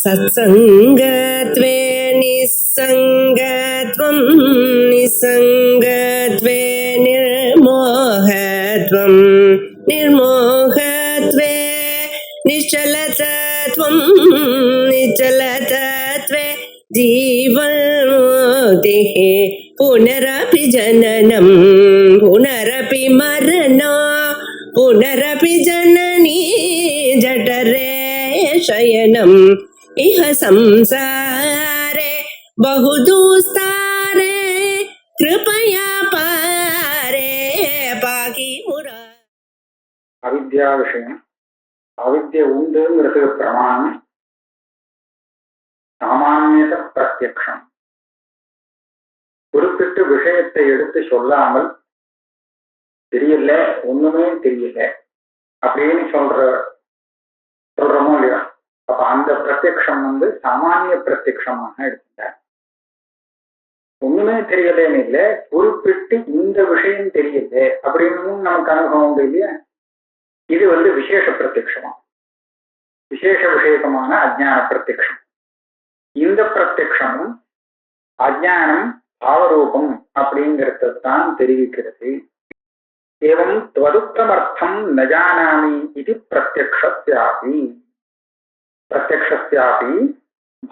सत्सङ्गत्वे निस्सङ्गत्वं निस्सङ्गत्वे निर्मोहत्वं निर्मोहत्वे निश्चलतत्वं निश्चलतत्वे जीवन्मुक्तिः पुनरपि जननं पुनरपि मरणं पुनरपि जननी जठरे शयनम् इह संसारे बहुदुस्तारे कृपया पारे पाहि मुरा. அவித்யா விஷயம். அவித்ய உண்டுங்கிறது பிரமாணம். சாமானியத பிரத்யக்ஷம். குறிப்பிட்ட விஷயத்தை எடுத்து சொல்லாமல் தெரியல, ஒண்ணுமே தெரியல அப்படின்னு சொல்றோமோ இல்லையா? அப்ப அந்த பிரத்யக்ஷம் சாமானிய பிரத்யக்ஷமாக எடுத்துட்டார். ஒண்ணுமே தெரியலன்னு இல்லை, குறிப்பிட்டு இந்த விஷயம் தெரியல அப்படின்னு நமக்கு அனுபவம் உண்டு இல்லையா? இது விசேஷ பிரத்யக்ஷமா, விசேஷ விஷயகமான அஜ்ஞான பிரத்யக்ஷம். இந்த பிரத்யக்ஷமும் அஜ்ஞானம் பாவரூபம் அப்படிங்கிறதான் தெரிவிக்கிறது. ஏவம் துவதுக்தமர்த்தம் ந ஜானாமி இது பிரத்யக்ஷஸ்யாபி பிரத்யக்ஷஸ்யாபி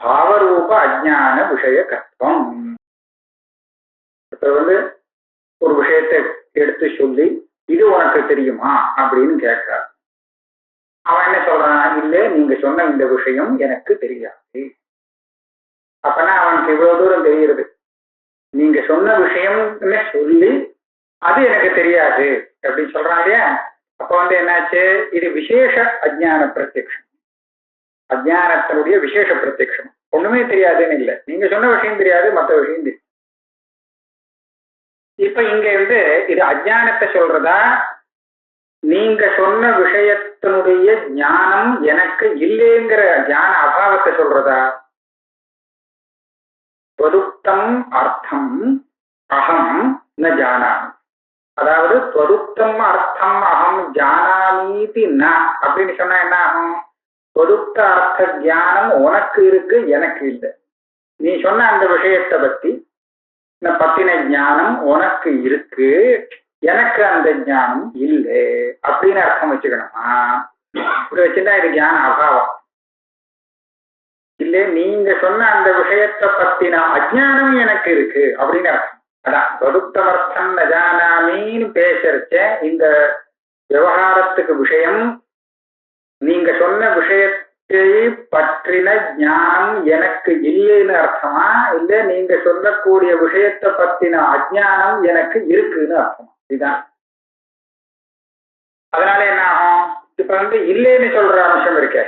பாவரூப அஜ்ஞான விஷயகத்துவம். இப்ப ஒரு விஷயத்தை எடுத்து சொல்லி இது உனக்கு தெரியுமா அப்படின்னு கேட்கிறார். அவன் என்ன சொல்றான்? இல்ல, நீங்க சொன்ன இந்த விஷயம் எனக்கு தெரியாது. அப்பனா அவனுக்கு இவ்வளவு தூரம் தெரிகிறது. நீங்க சொன்ன விஷயம் சொல்லி அது எனக்கு தெரியாது அப்படின்னு சொல்றான் இல்லையா? அப்ப என்னாச்சு? இது விசேஷ அஜ்ஞான பிரத்யக்ஷம், அஜ்ஞானத்தினுடைய விசேஷ பிரத்யக்ஷம். ஒண்ணுமே தெரியாதுன்னு இல்லை, நீங்க சொன்ன விஷயம் தெரியாது, மற்ற விஷயம் தெரியும். இப்ப இங்க இது அஜ்ஞானத்தை சொல்றதா, நீங்க சொன்ன விஷயத்தினுடைய ஞானம் எனக்கு இல்லைங்கிற ஞான அபாவத்தை சொல்றதா? துவதுக்தம் அர்த்தம் அகம் ந ஜானாமி. அதாவது துவதுக்தம் அர்த்தம் அகம் ஜானாமீதி ந அப்படின்னு சொன்னா என்ன ஆகும்? துவதுக்த அர்த்த ஞானம் உனக்கு இருக்கு, எனக்கு இல்லை. நீ சொன்ன அந்த விஷயத்தை பத்தின ஞானம் உனக்கு இருக்கு, எனக்கு அந்த ஞானம் இல்லை அப்படின்னு அர்த்தம் வச்சுக்கணுமா? இப்படி வச்சுட்டா இது ஞான அபாவம் இல்லை. நீங்க சொன்ன அந்த விஷயத்தை பத்தின அஜ்ஞானம் எனக்கு இருக்கு அப்படின்னு அர்த்தம். அதான் துவதுக்தமர்த்தம் ந ஜானாமின்னு பேசறச்ச இந்த விவகாரத்துக்கு விஷயம் நீங்க சொன்ன விஷயத்தை பற்றின ஞானம் எனக்கு இல்லைன்னு அர்த்தமா, இல்ல நீங்க சொல்லக்கூடிய விஷயத்தை பத்தின அஜ்ஞானம் எனக்கு இருக்குன்னு அர்த்தமா? இதுதான். அதனால என்ன ஆகும்? இப்ப இல்லைன்னு சொல்ற அம்சம் இருக்க,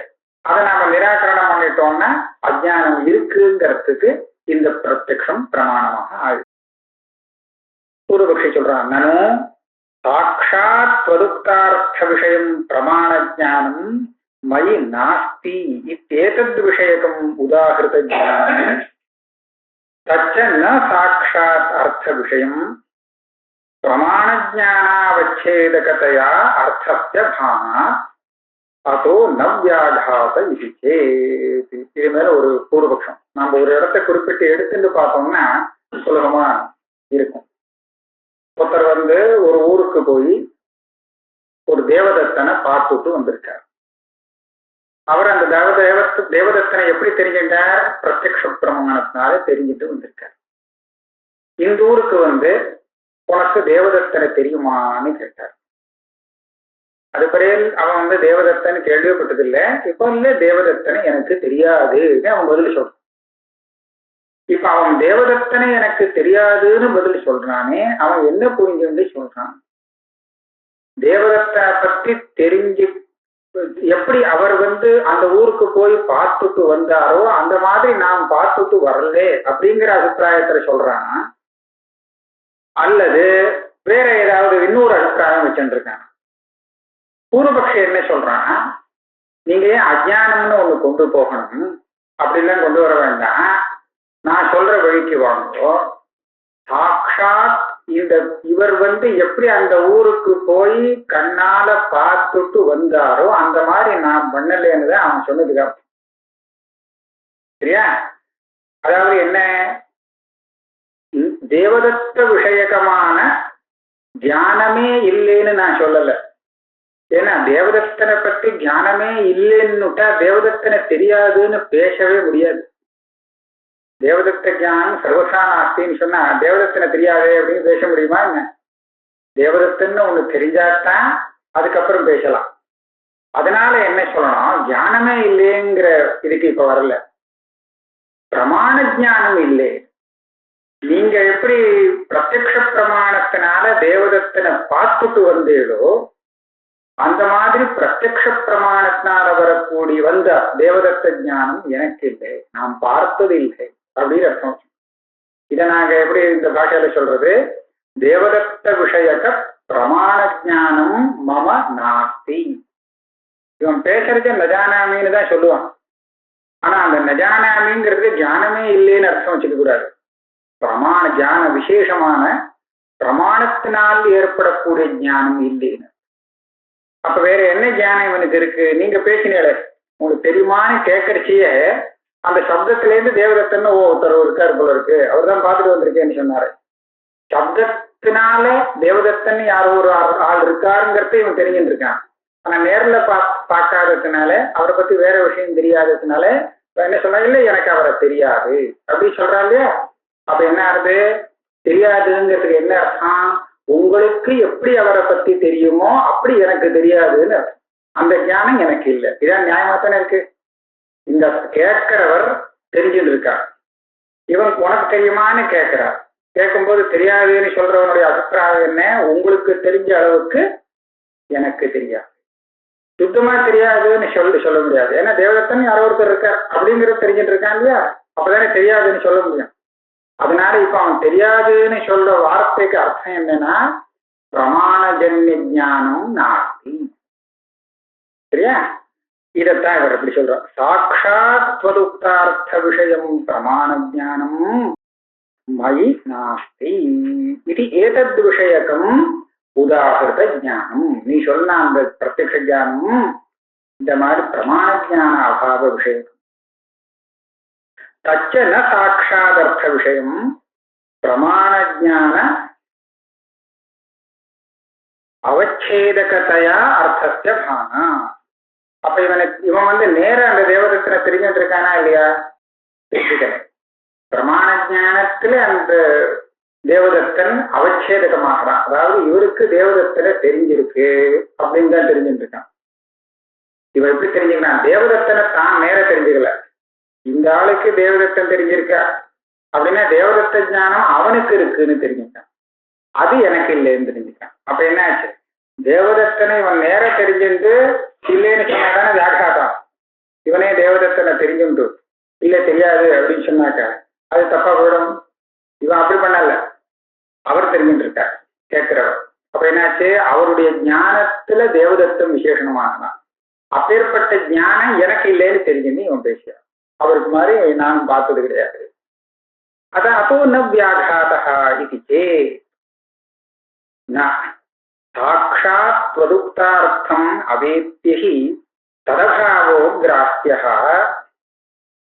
அதை நாம நிராகரணம் பண்ணிட்டோம்னா அஜ்ஞானம் இருக்குங்கிறதுக்கு இந்த பிரத்யக்ஷம் பிரமாணமாக ஆகுது. பூர்வபக்ஷி சொல்றான், நனு சாட்சாத் துவதுக்தார்த்த விஷயம் பிரமாண ஜானம் மயி நாஸ்தி இத்தேதத் விஷயகம் உதாகிருத ஞானம் தச்ச ந சாட்சாத் அர்த்த விஷயம் பிரமாண ஜானாவச்சேதகதையா அர்த்தஸ்ய பானா அதோ நவ்யாகாத இது சேத். இது மேல ஒரு பூர்வபக்ஷம். நம்ம ஒரு இடத்தை குறிப்பிட்டு எடுத்துட்டு பார்த்தோம்னா சுலபமா இருக்கும். ஒருத்தர் ஒரு ஊருக்கு போய் ஒரு தேவதத்தனை பார்த்துட்டு வந்திருக்கார். அவர் அந்த தேவதத்தனை எப்படி தெரிஞ்சிட்டார்? பிரத்யக்ஷ பிரமாணத்தினால தெரிஞ்சுட்டு வந்திருக்கார். இந்த ஊருக்கு உனக்கு தேவதத்தனை தெரியுமான்னு கேட்டார். அது பிறகு அவன் தேவதத்தன் கேள்விப்பட்டதில்லை. இப்ப தேவதத்தனை எனக்கு தெரியாதுன்னு அவன் பதில் சொல்றான். இப்ப அவன் தேவதத்தனை எனக்கு தெரியாதுன்னு பதில் சொல்றானே, அவன் என்ன புரிஞ்சுன்னு சொல்றான்? தேவதத்தனை பத்தி தெரிஞ்சு எப்படி அவர் அந்த ஊருக்கு போய் பார்த்துட்டு வந்தாரோ அந்த மாதிரி நாம் பார்த்துட்டு வரல அப்படிங்கிற அபிப்பிராயத்துல சொல்றான், அல்லது வேற ஏதாவது இன்னொரு அபிப்பிராயம் வச்சுருக்கான்? பூர்வபக்ஷி என்ன சொல்றான்? நீங்க ஏன் அஜ்ஞானம்னு ஒண்ணு கொண்டு போகணும்? அப்படிலாம் கொண்டு வர வேண்டாம், நான் சொல்ற வழிக்கு வாங்கோ. சாட்சாத் இவர் எப்படி அந்த ஊருக்கு போய் கண்ணால பார்த்துட்டு வந்தாரோ அந்த மாதிரி நான் பண்ணலேன்னு தான் அவன் சொன்னதுக்கு சரியா? அதாவது என்ன, தேவதத்த விஷயகமான தியானமே இல்லைன்னு நான் சொல்லல. ஏன்னா தேவதத்தனை பற்றி தியானமே இல்லைன்னுட்டா தேவதத்தனை தெரியாதுன்னு பேசவே முடியாது. தேவதத்த ஞானம் சர்வசா நாஸ்தின்னு சொன்னா தேவதத்தனை தெரியாதே அப்படின்னு பேச முடியுமா என்ன? தேவதத்தன்னு ஒண்ணு தெரிஞ்சாதான் அதுக்கப்புறம் பேசலாம். அதனால என்ன சொல்லணும், ஞானமே இல்லைங்கிற இதுக்கு இப்ப வரல, பிரமாண ஞானம் இல்லை. நீங்க எப்படி பிரத்யக்ஷ பிரமாணத்தினால தேவதத்தனை பார்த்துட்டு வந்தீங்களோ அந்த மாதிரி பிரத்யக்ஷ பிரமாணத்தினால வரக்கூடிய வந்த தேவதத்த ஞானம் எனக்கு இல்லை, நான் பார்த்தது இல்லை அப்படின்னு அர்த்தம். இதை நாங்க எப்படி இந்த பாஷையில சொல்றது, தேவதத்த விஷயக்க பிரமாண ஞானம் மம நாஸ்தி. இவன் பேசுறது நஜானாமின்னு தான் சொல்லுவான். ஆனா அந்த நஜானாமிங்கிறது ஞானமே இல்லைன்னு அர்த்தம் வச்சுக்க கூடாது. பிரமாண ஞான விசேஷமான பிரமாணத்தினால் ஏற்படக்கூடிய ஞானம் இல்லைன்னு. அப்ப வேற என்ன ஞானம் இவனுக்கு இருக்கு? நீங்க பேசினீங்களே, உங்களுக்கு தெரியுமான்னு கேட்கறச்சியே அந்த சப்தத்துல இருந்து தேவதத்தன்னு ஒருத்தர் இருக்காரு போல இருக்கு, அவர் தான் பார்த்துட்டு வந்திருக்கேன்னு சொன்னாரு. சப்தத்தினால தேவதத்தன் யாரோ ஒரு ஆள் இருக்காருங்கிறத இவன் தெரிஞ்சுட்டு இருக்கான். ஆனா நேர்ல பார்க்காததுனால, அவரை பத்தி வேற விஷயம் தெரியாததுனால என்ன சொன்னா, இல்லை எனக்கு அவரை தெரியாது அப்படி சொல்றா இல்லையா? அப்ப என்ன ஆகுது, தெரியாதுங்கிறதுக்கு என்ன அர்த்தம், உங்களுக்கு எப்படி அவரை பத்தி தெரியுமோ அப்படி எனக்கு தெரியாதுன்னு அர்த்தம். அந்த ஞானம் எனக்கு இல்லை. இதான் நியாயமா தானே இருக்கு. இந்த கேட்கிறவர் தெரிஞ்சுட்டு இருக்கார், இவன் உனக்கு தெரியுமான்னு கேட்கிறார். கேட்கும்போது தெரியாதுன்னு சொல்றவனுடைய அபிப்பிராயம் என்ன, உங்களுக்கு தெரிஞ்ச அளவுக்கு எனக்கு தெரியாது, சுத்தமா தெரியாதுன்னு சொல்ல முடியாது. ஏன்னா தேவதத்தன் யாரோ ஒருத்தர் இருக்கார் அப்படிங்கிறது தெரிஞ்சுட்டு இருக்கான் இல்லையா? அப்பதானே தெரியாதுன்னு சொல்ல முடியும். அதனால இப்ப அவன் தெரியாதுன்னு சொல்ற வார்த்தைக்கு அர்த்தம் என்னன்னா, பிரமாணஜன்ய ஞானம் நாஸ்தி. சரியா? இதத்தான் இவர் எப்படி சொல்றார், சாட்சாத் த்வதுக்தார்த்த விஷயம் பிரமாண ஞானம் மயி நாஸ்தி இது ஏதத் விஷயகம் உதாகிருத ஞானம். நீ சொன்ன அந்த பிரத்யக்ஷ ஞானம் இந்த மாதிரி பிரமாண ஞான அபாவ விஷயம். தச்ச ந சாட்சாதர்த்த விஷயம் பிரமாண ஞான அவச்சேதகத்தையா அர்த்தஸ்ய பானா. அப்ப இவன் நேர அந்த தேவதத்தனை தெரிஞ்சுட்டு இருக்கானா இல்லையா? தெரிஞ்சுக்கல. பிரமாண ஞானத்துல அந்த தேவதத்தன் அவச்சேதகமாகறான். அதாவது இவருக்கு தேவதத்தனை தெரிஞ்சிருக்கு அப்படின்னு தான் தெரிஞ்சுட்டு இருக்கான். இவன் எப்படி தெரிஞ்சுக்கிறான், தேவதத்தனை தான் நேர தெரிஞ்சுக்கல, இந்த ஆளுக்கு தேவதத்தன் தெரிஞ்சிருக்கா அப்படின்னா தேவதத்த ஞானம் அவனுக்கு இருக்குன்னு தெரிஞ்சுக்கான், அது எனக்கு இல்லைன்னு தெரிஞ்சுக்கான். அப்ப என்ன ஆச்சு, தேவதத்தனை இவன் நேர தெரிஞ்சுட்டு இல்லைன்னு சொன்னாதானே வியாகாட்டம். இவனே தேவதத்தனை தெரிஞ்சுட்டு இல்ல தெரியாது அப்படின்னு சொன்னாக்க அது தப்பா போயிடும். இவன் அப்படி பண்ணல, அவர் தெரிஞ்சுட்டு இருக்கார் கேட்கிறவர். அப்ப என்னாச்சு, அவருடைய ஞானத்துல தேவதத்தம் விசேஷமாகலாம். அப்பேற்பட்ட ஞானம் எனக்கு இல்லைன்னு தெரிஞ்சுன்னு இவன் பேசுறான். அவருக்கு மாதிரி நானும் பார்த்தது கிடையாது. அதான் அப்போ ந வியாகாதா இது சாட்சாத் த்வதுக்தார்த்தம் அவேத்யஹி ததபாவோ கிராஹ்யः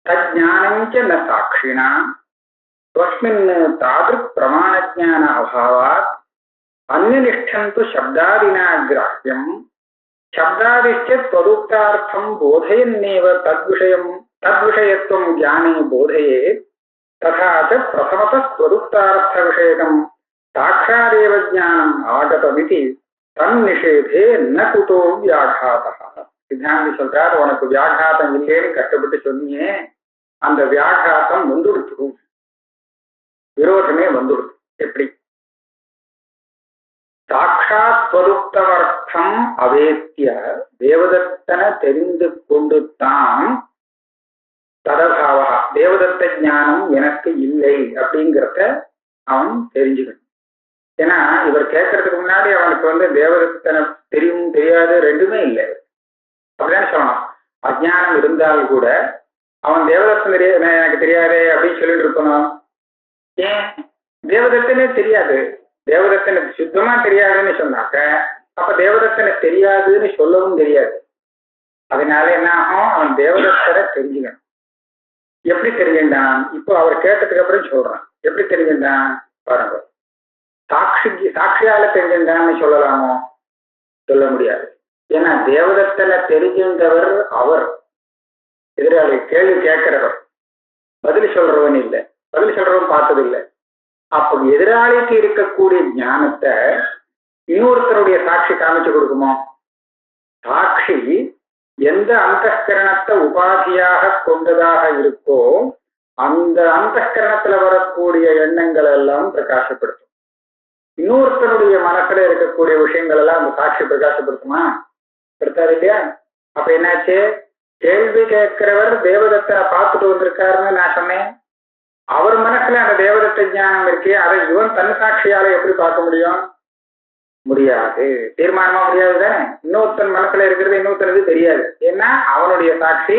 தஜ்ஞானஞ்ச ந சாட்சிணா தஸ்மின் தாத்ருக் பிரமாணஜ்ஞான அபாவாத் அன்யனிஷ்டம் து சப்தாதினா கிராஹ்யம் சப்தாதிச்ச த்வதுக்தார்த்தம் போதயன்னேவ தத்விஷயத்வம் ஞானே போதயேத் ததா ச பிரதமதः த்வதுக்தார்த்த விஷயகம் சாட்சாதேவ ஞானம் ஆகதமிதி தன்னிஷேதே ந குதோ வியாகாதः. சித்தாந்தி சொல்றார், உனக்கு வியாகாதம் இல்லைன்னு கஷ்டப்பட்டு சொன்னியே, அந்த வியாகாதம் வந்துடுச்சு, விரோதமே வந்துடுச்சு. எப்படி? சாட்சாத் ஸ்வரூப்தவர்த்தம் அவேத்திய தேவதத்தனை தெரிந்து கொண்டு தான் ததபாவா தேவதத்த ஞானம் எனக்கு இல்லை அப்படிங்கிறத அவன் தெரிஞ்சுக்கணும். ஏன்னா இவர் கேட்கறதுக்கு முன்னாடி அவனுக்கு தேவதத்தனை தெரியும் தெரியாது ரெண்டுமே இல்லை அப்படிதான் சொல்லணும். அஜ்ஞானம் இருந்தால் கூட அவன் தேவதத்தன் எனக்கு தெரியாது அப்படின்னு சொல்லிட்டு இருக்கணும். ஏன்? தேவதத்தனே தெரியாது, தேவதத்தனை சுத்தமா தெரியாதுன்னு சொன்னாக்க அப்ப தேவதத்தனை தெரியாதுன்னு சொல்லவும் தெரியாது. அதனால என்ன ஆகும், அவன் தேவதத்தனை தெரிஞ்சுக்கணும். எப்படி தெரிஞ்சுட்டான்? இப்போ அவர் கேட்டதுக்கு அப்புறம் சொல்றான். எப்படி தெரிஞ்சுட்டான் பாருங்க. சாட்சியால தெரிஞ்சுட்டான்னு சொல்லலாமோ? சொல்ல முடியாது. ஏன்னா தேவதத்தனை தெரிஞ்சின்றவர் அவர், எதிராளி கேள்வி கேட்கிறவர், பதில் சொல்றவன் இல்லை, பதில் சொல்றவன் பார்த்தது இல்லை. அப்போ எதிராளிக்கு இருக்கக்கூடிய ஞானத்தை இன்னொருத்தருடைய சாட்சி காமிச்சு கொடுக்குமோ? சாட்சி எந்த அந்தஸ்கரணத்தை உபாதியாக கொண்டதாக இருக்கோ அந்த அந்தஸ்கரணத்துல வரக்கூடிய எண்ணங்கள் எல்லாம் பிரகாசப்படுத்தும். இன்னொருத்தருடைய மனசுல இருக்கக்கூடிய விஷயங்கள் எல்லாம் அந்த சாட்சி பிரகாசப்படுத்துமா? படுத்தாது இல்லையா? அப்ப என்னாச்சு? கேள்வி கேட்கிறவர் தேவதத்தனை பார்த்துட்டு வந்திருக்காருன்னு நான் சொன்னேன். அவர் மனசுல அந்த தேவதத்த ஞானம் இருக்கே, அதை இவன் தன் சாட்சியால எப்படி பார்க்க முடியும்? முடியாது. தீர்மானமா முடியாது தானே. இன்னொருத்தன் மனசுல இருக்கிறது இன்னொருத்தனுக்கு தெரியாது. ஏன்னா அவனுடைய சாட்சி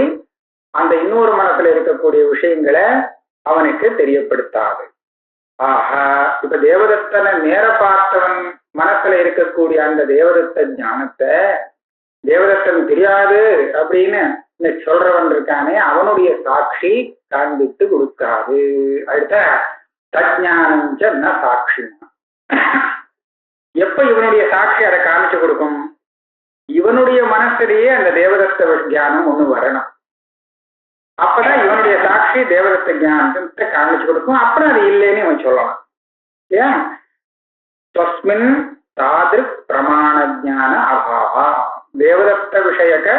அந்த இன்னொரு மனசுல இருக்கக்கூடிய விஷயங்களை அவனுக்கு தெரியப்படுத்தாது. ஆஹா, இப்ப தேவதத்தனை நேர பார்த்தவன் மனசுல இருக்கக்கூடிய அந்த தேவதத்த ஞானத்தை தேவதத்தன் தெரியாது அப்படின்னு சொல்றவன் இருக்கானே, அவனுடைய சாட்சி காண்பித்து கொடுக்காது. அடுத்த தஜ்ஞானஞ்ச ந சாட்சினா. எப்ப இவனுடைய சாட்சி அதை காமிச்சு கொடுக்கும்? இவனுடைய மனசிலேயே அந்த தேவதத்த ஞானம் ஒண்ணு வரணும். அப்பதான் இவனுடைய சாட்சி தேவதத்த ஞானத்தை காமிச்சு கொடுக்கும். அப்புறம் அது இல்லைன்னு இவன் சொல்லலாம். ஏன்? தஸ்மின் தாதிருக் பிரமாண ஜான அபாவா. தேவதத்த விஷயக்க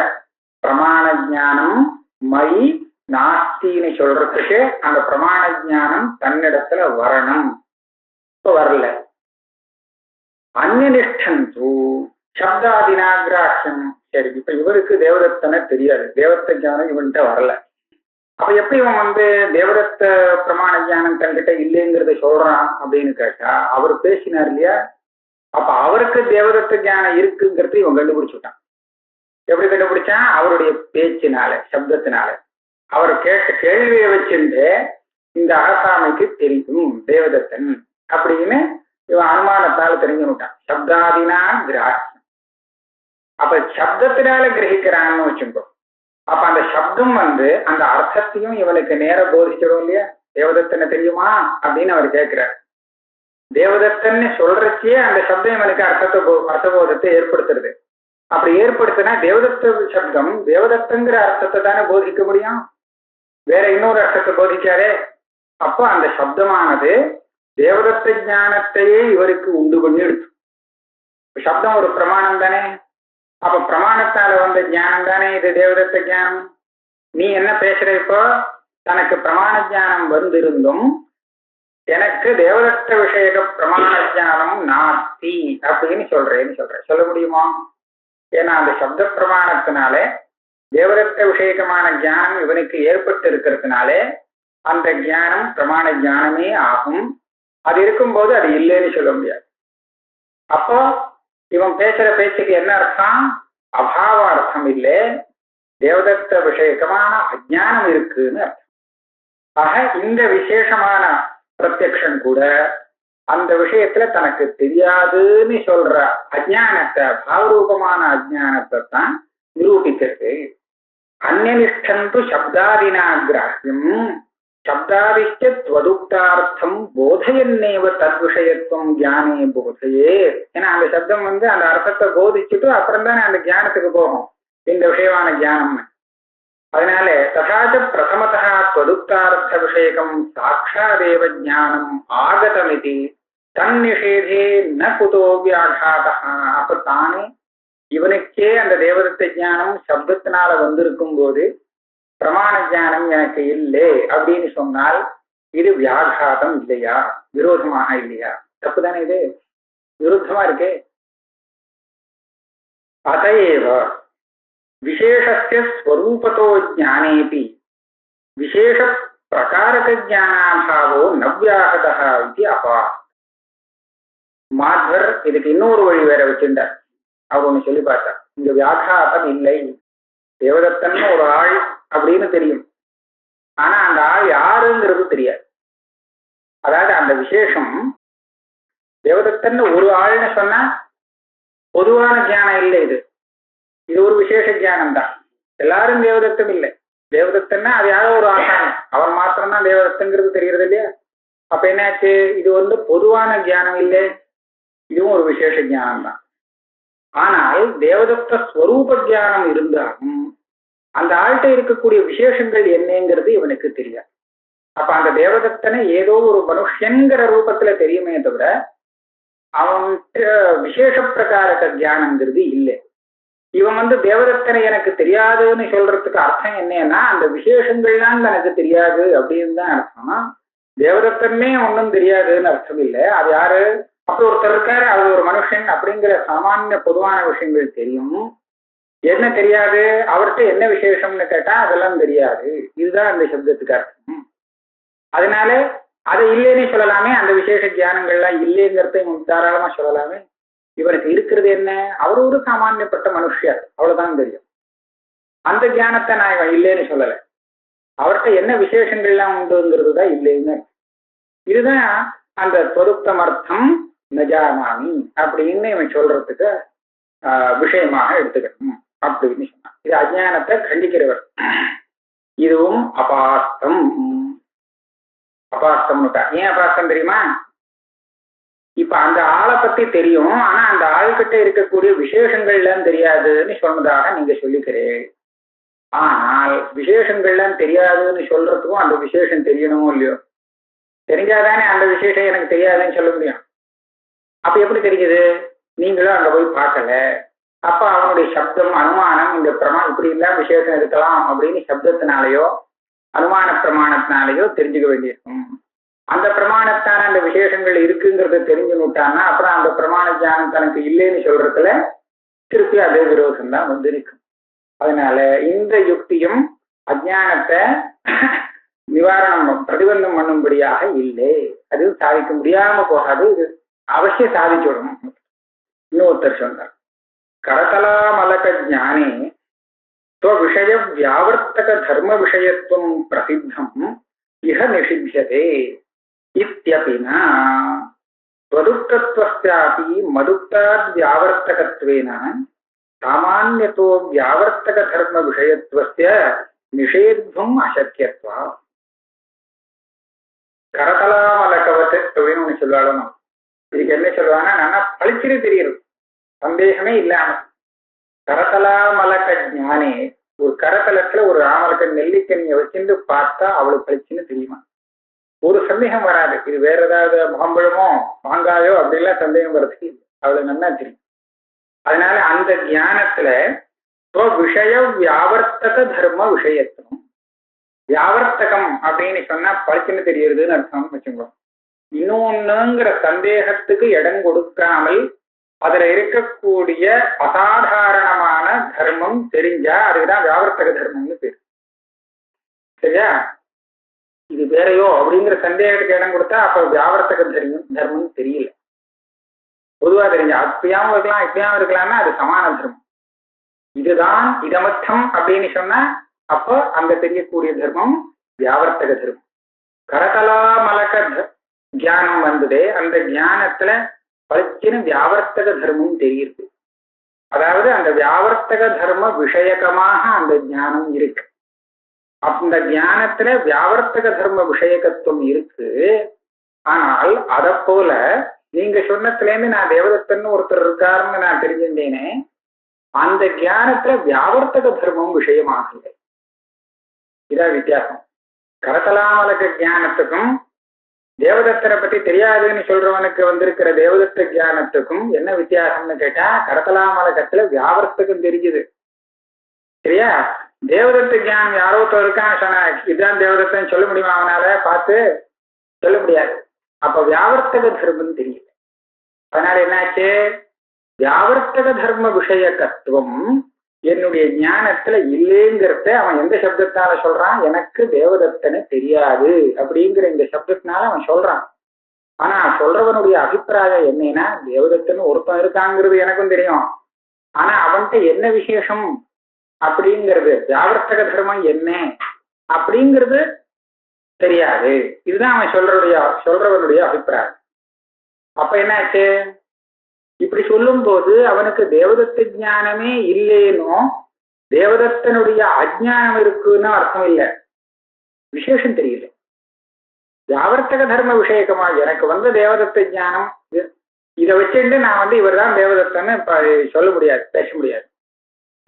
பிரமாண ஜானம் மயி நாஸ்தின்னு சொல்றதுக்கு அந்த பிரமாண ஜானம் தன்னிடத்துல வரணும். இப்ப வரல. அந்நிஷ்டந்து சப்தாதினாகிராஹ்யம். சரி, இப்ப இவருக்கு தேவதத்தனை தெரியாது, தேவதத்த ஞானம் இவன்கிட்ட வரல. அப்ப எப்படி இவன் தேவதத்த பிரமாண ஞானம் தன்கிட்ட இல்லைங்கிறத சொல்றான் அப்படின்னு கேட்டா, அவர் பேசினார் இல்லையா? அப்ப அவருக்கு தேவதத்த ஞானம் இருக்குங்கிறது இவன் கண்டுபிடிச்சுட்டான். எப்படி கண்டுபிடிச்சான்? அவருடைய பேச்சினால, சப்தத்தினால. அவர் கேட்ட கேள்வியை வச்சுட்டு இந்த ஆசாமிக்கு தெரியும் தேவதத்தன் அப்படின்னு இவன் அனுமானத்தால தெரிஞ்சுட்டான். சப்தாதினா கிராஹ்யம். அப்ப சப்தத்தினால கிரகிக்கிறான்னு வச்சுக்கோ. அப்ப அந்த சப்தம் அந்த அர்த்தத்தையும் இவனுக்கு நேர போதிச்சிடும் இல்லையா? தேவதத்தனை தெரியுமா அப்படின்னு அவர் கேட்கிறார். தேவதத்தன்னு சொல்றச்சே அந்த சப்தம் இவனுக்கு அர்த்தபோதத்தை ஏற்படுத்துறது. அப்படி ஏற்படுத்தினா தேவதத்த சப்தம் தேவதத்தங்கிற அர்த்தத்தை தானே போதிக்க முடியும், வேற இன்னொரு அர்த்தத்தை போதிக்காதே. அப்போ அந்த சப்தமானது தேவதத்த ஞானத்தையே இவருக்கு உண்டு பண்ணி எடுத்து. சப்தம் ஒரு பிரமாணம் தானே. அப்ப பிரமாணத்தால வந்த ஞானம் தானே இது தேவதத்த ஞானம். நீ என்ன பேசுற? இப்போ தனக்கு பிரமாண ஞானம் வந்திருந்தும் எனக்கு தேவதத்த விஷயக பிரமாண ஞானம் நாஸ்தி அப்படின்னு சொல்ல முடியுமா? ஏன்னா அந்த சப்த பிரமாணத்தினால தேவதத்த விஷயகமான ஞானம் இவனுக்கு ஏற்பட்டு இருக்கிறதுனாலே அந்த ஞானம் பிரமாண ஞானமே ஆகும். அது இருக்கும்போது அது இல்லைன்னு சொல்ல முடியாது. அப்போ இவன் பேசுற பேச்சுக்கு என்ன அர்த்தம்? அபாவ அர்த்தம் இல்லை, தேவதத்த விஷயகமான அஜானம் இருக்குன்னு அர்த்தம். ஆக இந்த விசேஷமான பிரத்யக்ஷம் கூட அந்த விஷயத்துல தனக்கு தெரியாதுன்னு சொல்ற அஜானத்தை, பாவரூபமான அஜானத்தை தான் நிரூபிக்கிறது. அந்நிஷ்டந்து சப்தாதினாகிராஹ்யம் சப்தாதிஷ்ட துவதுக்தார்த்தம் போதையன்னேவ தத்விஷயத்துவம் ஞானே போதையே. ஏன்னா அந்த சப்தம் அந்த அர்த்தத்தை போதிச்சுட்டு அப்புறம் தானே அந்த ஞானத்துக்கு போகும், இந்த விஷயமான ஞானம்னு. அதனால ததாச்ச பிரதமதா துவதுக்தார்த்த விஷயகம் சாட்சாதேவ ஞானம் ஆகதமிதி தன்னிஷேதே ந குதோ வியாகாதா. அப்ப தானே இவனுக்கே அந்த தேவதத்த ஞானம் சப்தத்தினால வந்திருக்கும் போது பிரமாண ஞானம் எனக்கு இல்லை அப்படின்னு சொன்னால் இது வியாகாதம் இல்லையா, விரோதமாக இல்லையா? தப்புதானே, இது விருத்தமா இருக்கே. அதையேவ விசேஷஸ்ய ஸ்வரூபதோ ஞானேபி விசேஷ பிரகாரக ஞானாபாவோ நவ்யாகதா இது அப்பா. மாத்வர் இதுக்கு இன்னொரு வழி வேற வச்சிருந்தார். அவர் ஒண்ணு சொல்லி பார்த்தார், இங்க வியாகாதம் இல்லை, தேவதத்தன் ஒரு ஆள் அப்படின்னு தெரியும், ஆனா அந்த ஆள் யாருங்கிறது தெரியாது. அதாவது அந்த விசேஷம் தேவதத்தன் ஒரு ஆள்னு சொன்னா பொதுவான ஞானம் இல்லை, இது ஒரு விசேஷ ஞானம் தான். எல்லாரும் தேவதத்தம் இல்லை. தேவதத்தன்னா அது யாரோ ஒரு ஆசாமி, அவன் தான் தேவதத்தங்கிறது தெரியறது இல்லையா? அப்ப என்னாச்சு, இது பொதுவான ஞானம் இல்லை, இதுவும் ஒரு விசேஷ ஞானம் தான். ஆனால் தேவதத்த ஸ்வரூப ஞானம் இருந்தாலும் அந்த ஆள்கிட்ட இருக்கக்கூடிய விசேஷங்கள் என்னங்கிறது இவனுக்கு தெரியாது. அப்ப அந்த தேவதத்தனை ஏதோ ஒரு மனுஷங்கிற ரூபத்துல தெரியுமே தவிர அவன் விசேஷ பிரகாரக ஞானங்கிறது இல்லை. இவன் தேவதத்தனை எனக்கு தெரியாதுன்னு சொல்றதுக்கு அர்த்தம் என்னன்னா, அந்த விசேஷங்கள்லாம் எனக்கு தெரியாது அப்படின்னு தான் அர்த்தம். தேவதத்தனே ஒன்றும் தெரியாதுன்னு அர்த்தம் இல்லை. அது யாரு? அப்படி ஒருத்தர் இருக்காரு, அது ஒரு மனுஷன் அப்படிங்கிற சாமானிய பொதுவான விஷயங்கள் தெரியும். என்ன தெரியாது? அவர்கிட்ட என்ன விசேஷம்னு கேட்டா அதெல்லாம் தெரியாது. இதுதான் அந்த சப்தத்துக்கு அர்த்தம். அதனால அதை இல்லைன்னு சொல்லலாமே, அந்த விசேஷ தியானங்கள்லாம் இல்லைங்கிறத தாராளமா சொல்லலாமே. இவருக்கு இருக்கிறது என்ன? அவர் ஒரு சாமானியப்பட்ட மனுஷர், அவ்வளவுதான் தெரியும். அந்த தியானத்தை நான் இவன் இல்லைன்னு சொல்லலை. அவர்கிட்ட என்ன விசேஷங்கள்லாம் உண்டுங்கிறது தான் இல்லைன்னு. இதுதான் அந்த தொருத்தமர்த்தம் நஜானாமி அப்படின்னு இவன் சொல்றதுக்கு விஷயமாக எடுத்துக்கணும் அப்படின்னு சொன்னான். இது அஜ்ஞானத்தை கண்டிக்கிறவர். இதுவும் அபாஸ்தம். அபாஸ்தம்னுட்டா ஏன் அபாஸ்தம் தெரியுமா? இப்ப அந்த ஆளை பத்தி தெரியும், ஆனா அந்த ஆள்கிட்ட இருக்கக்கூடிய விசேஷங்கள்லாம் தெரியாதுன்னு சொன்னதாக நீங்க சொல்லிக்கிறேன். ஆனால் விசேஷங்கள்லாம் தெரியாதுன்னு சொல்றதுக்கும் அந்த விசேஷம் தெரியணுமோ இல்லையோ? தெரிஞ்சாதானே அந்த விசேஷம் எனக்கு தெரியாதுன்னு சொல்ல முடியும். அப்ப எப்படி தெரியுது? நீங்களும் அங்க போய் பார்க்கல. அப்ப அவனுடைய சப்தம் அனுமானம் இந்த இப்படி எல்லாம் விசேஷம் இருக்கலாம் அப்படின்னு சப்தத்தினாலேயோ அனுமான பிரமாணத்தினாலேயோ தெரிஞ்சுக்க வேண்டியிருக்கும். அந்த பிரமாணத்தான அந்த விசேஷங்கள் இருக்குங்கிறத தெரிஞ்சுட்டான்னா அப்புறம் அந்த பிரமாண ஞானம் தனக்கு இல்லைன்னு சொல்றதுல திருப்பி அதே விரோதம் தான் இருக்கும். அதனால இந்த யுக்தியும் அஜ்ஞானத்தை நிவாரணம் பிரதிபந்தம் பண்ணும்படியாக இல்லை. அது சாதிக்க முடியாம போகாது, இது அவசியம் சாதிச்சுடணும். இன்னொருத்தர் சொன்னார், கரதலாமலக ஜானே விஷய வியாவர்த்தக தர்ம விஷயத்துவம் பிரசித்தம் இஹ நிஷித்தியதே இத்யபினா ஸ்வதுக்தத்வஸ்யாபி மதுக்தாத் வியாவர்த்தகத்வேன சாமான்யதோ வியாவர்த்தக தர்ம விஷயத்துவஸ்ய நிஷேத்துவம் அசக்கியத்வா. கரதலாமலகவத் அப்படின்னு ஒண்ணு சொல்லுவாங்க. இதுக்கு என்ன சொல்லுவாங்கன்னா, நல்லா பளிச்சுன்னு தெரியும், சந்தேகமே இல்லாம. கரதலாமலக ஞானே, ஒரு கரதலத்துல ஒரு ராமலக்க நெல்லிக்கனியை வச்சுட்டு பார்த்தா அவளுக்கு பளிச்சுன்னு தெரியுமா? ஒரு சந்தேகம் வராது. இது வேற ஏதாவது மாம்பழமோ மாங்காயோ அப்படிலாம் சந்தேகம் வர்றதுக்கு அவளுக்கு நல்லா தெரியும். அதனால அந்த ஞானத்துல விஷய வியாவர்த்தக தர்ம விஷயத்துவம். வியாவர்த்தகம் அப்படின்னு சொன்னா பளிச்சுன்னு தெரியுதுன்னு அர்த்தம் வச்சுக்கோ. இன்னொன்னுங்கிற சந்தேகத்துக்கு இடம் கொடுக்காமல் அதுல இருக்கக்கூடிய அசாதாரணமான தர்மம் தெரிஞ்சா அதுதான் வியாவர்த்தக தர்மம்னு பேரு. சரியா? இது வேறையோ அப்படிங்கிற சந்தேகத்துக்கு இடம் கொடுத்தா அப்ப வியாவர்த்தக தர்மம் தெரியல. பொதுவா தெரிஞ்சா அப்படியாவும் இருக்கலாம் இப்படியாவும் இருக்கலாம்னா அது சமான தர்மம். இதுதான் இதமத்தம் அப்படின்னு சொன்னா அப்போ அங்க தெரியக்கூடிய தர்மம் வியாவர்த்தக தர்மம். கரகலாமலக தியானம் வந்ததே, அந்த ஞானத்துல பளிச்சுன்னு வியாவர்த்தக தர்மம் தெரியுது. அதாவது அந்த வியாவர்த்தக தர்ம விஷயகமாக அந்த ஞானம் இருக்கு. அந்த ஞானத்துல வியாவர்த்தக தர்ம விஷயகத்துவம் இருக்கு. ஆனால் அதை போல நீங்க சொன்னதுல இருந்து நான் தேவதத்தன்னு ஒருத்தர் இருக்காருன்னு நான் தெரிஞ்சிருந்தேனே, அந்த ஞானத்துல வியாவர்த்தக தர்மம் விஷயமாகல. இதான் வித்தியாசம். கரதலாமலக ஞானத்துக்கும் தேவதத்தரை பத்தி தெரியாதுன்னு சொல்றவனுக்கு வந்திருக்கிற தேவதத்த ஞானத்துக்கும் என்ன வித்தியாசம்னு கேட்டா, கரதலாமலகத்துல வியாவர்த்தகம் தெரிஞ்சுது. சரியா? தேவதத்த ஞானம் யாரோ இருக்கான்னு சொன்னா இதுதான் தேவதத்தன்னு சொல்ல முடியுமா? அவனால பார்த்து சொல்ல முடியாது. அப்ப வியாவர்த்தக தர்மம் தெரியல. அதனால என்னாச்சு? வியாவர்த்தக தர்ம விஷயகத்துவம் என்னுடைய ஞானத்துல இல்லைங்கிறத அவன் எந்த சப்தத்தால சொல்றான்? எனக்கு தேவதத்தனை தெரியாது அப்படிங்கிற இந்த சப்தத்தினால அவன் சொல்றான். ஆனா சொல்றவனுடைய அபிப்பிராயம் என்னன்னா, தேவதத்தன் ஒருத்தன் இருக்காங்கிறது எனக்கும் தெரியும், ஆனா அவன்கிட்ட என்ன விசேஷம் அப்படிங்கிறது, வியாவர்த்தக தர்மம் என்ன அப்படிங்கிறது தெரியாது. இதுதான் அவன் சொல்றவனுடைய அபிப்பிராயம். அப்ப என்னாச்சு? இப்படி சொல்லும் போது அவனுக்கு தேவதத்த ஞானமே இல்லைன்னோ தேவதத்தனுடைய அஜ்ஞானம் இருக்குன்னு அர்த்தம் இல்லை, விசேஷம் தெரியல. வியாவர்த்தக தர்ம விஷயக்கமா எனக்கு வந்த தேவதத்த ஞானம் இதை வச்சுட்டு நான் இவர் தான் தேவதத்தன்னு சொல்ல முடியாது, பேச முடியாது.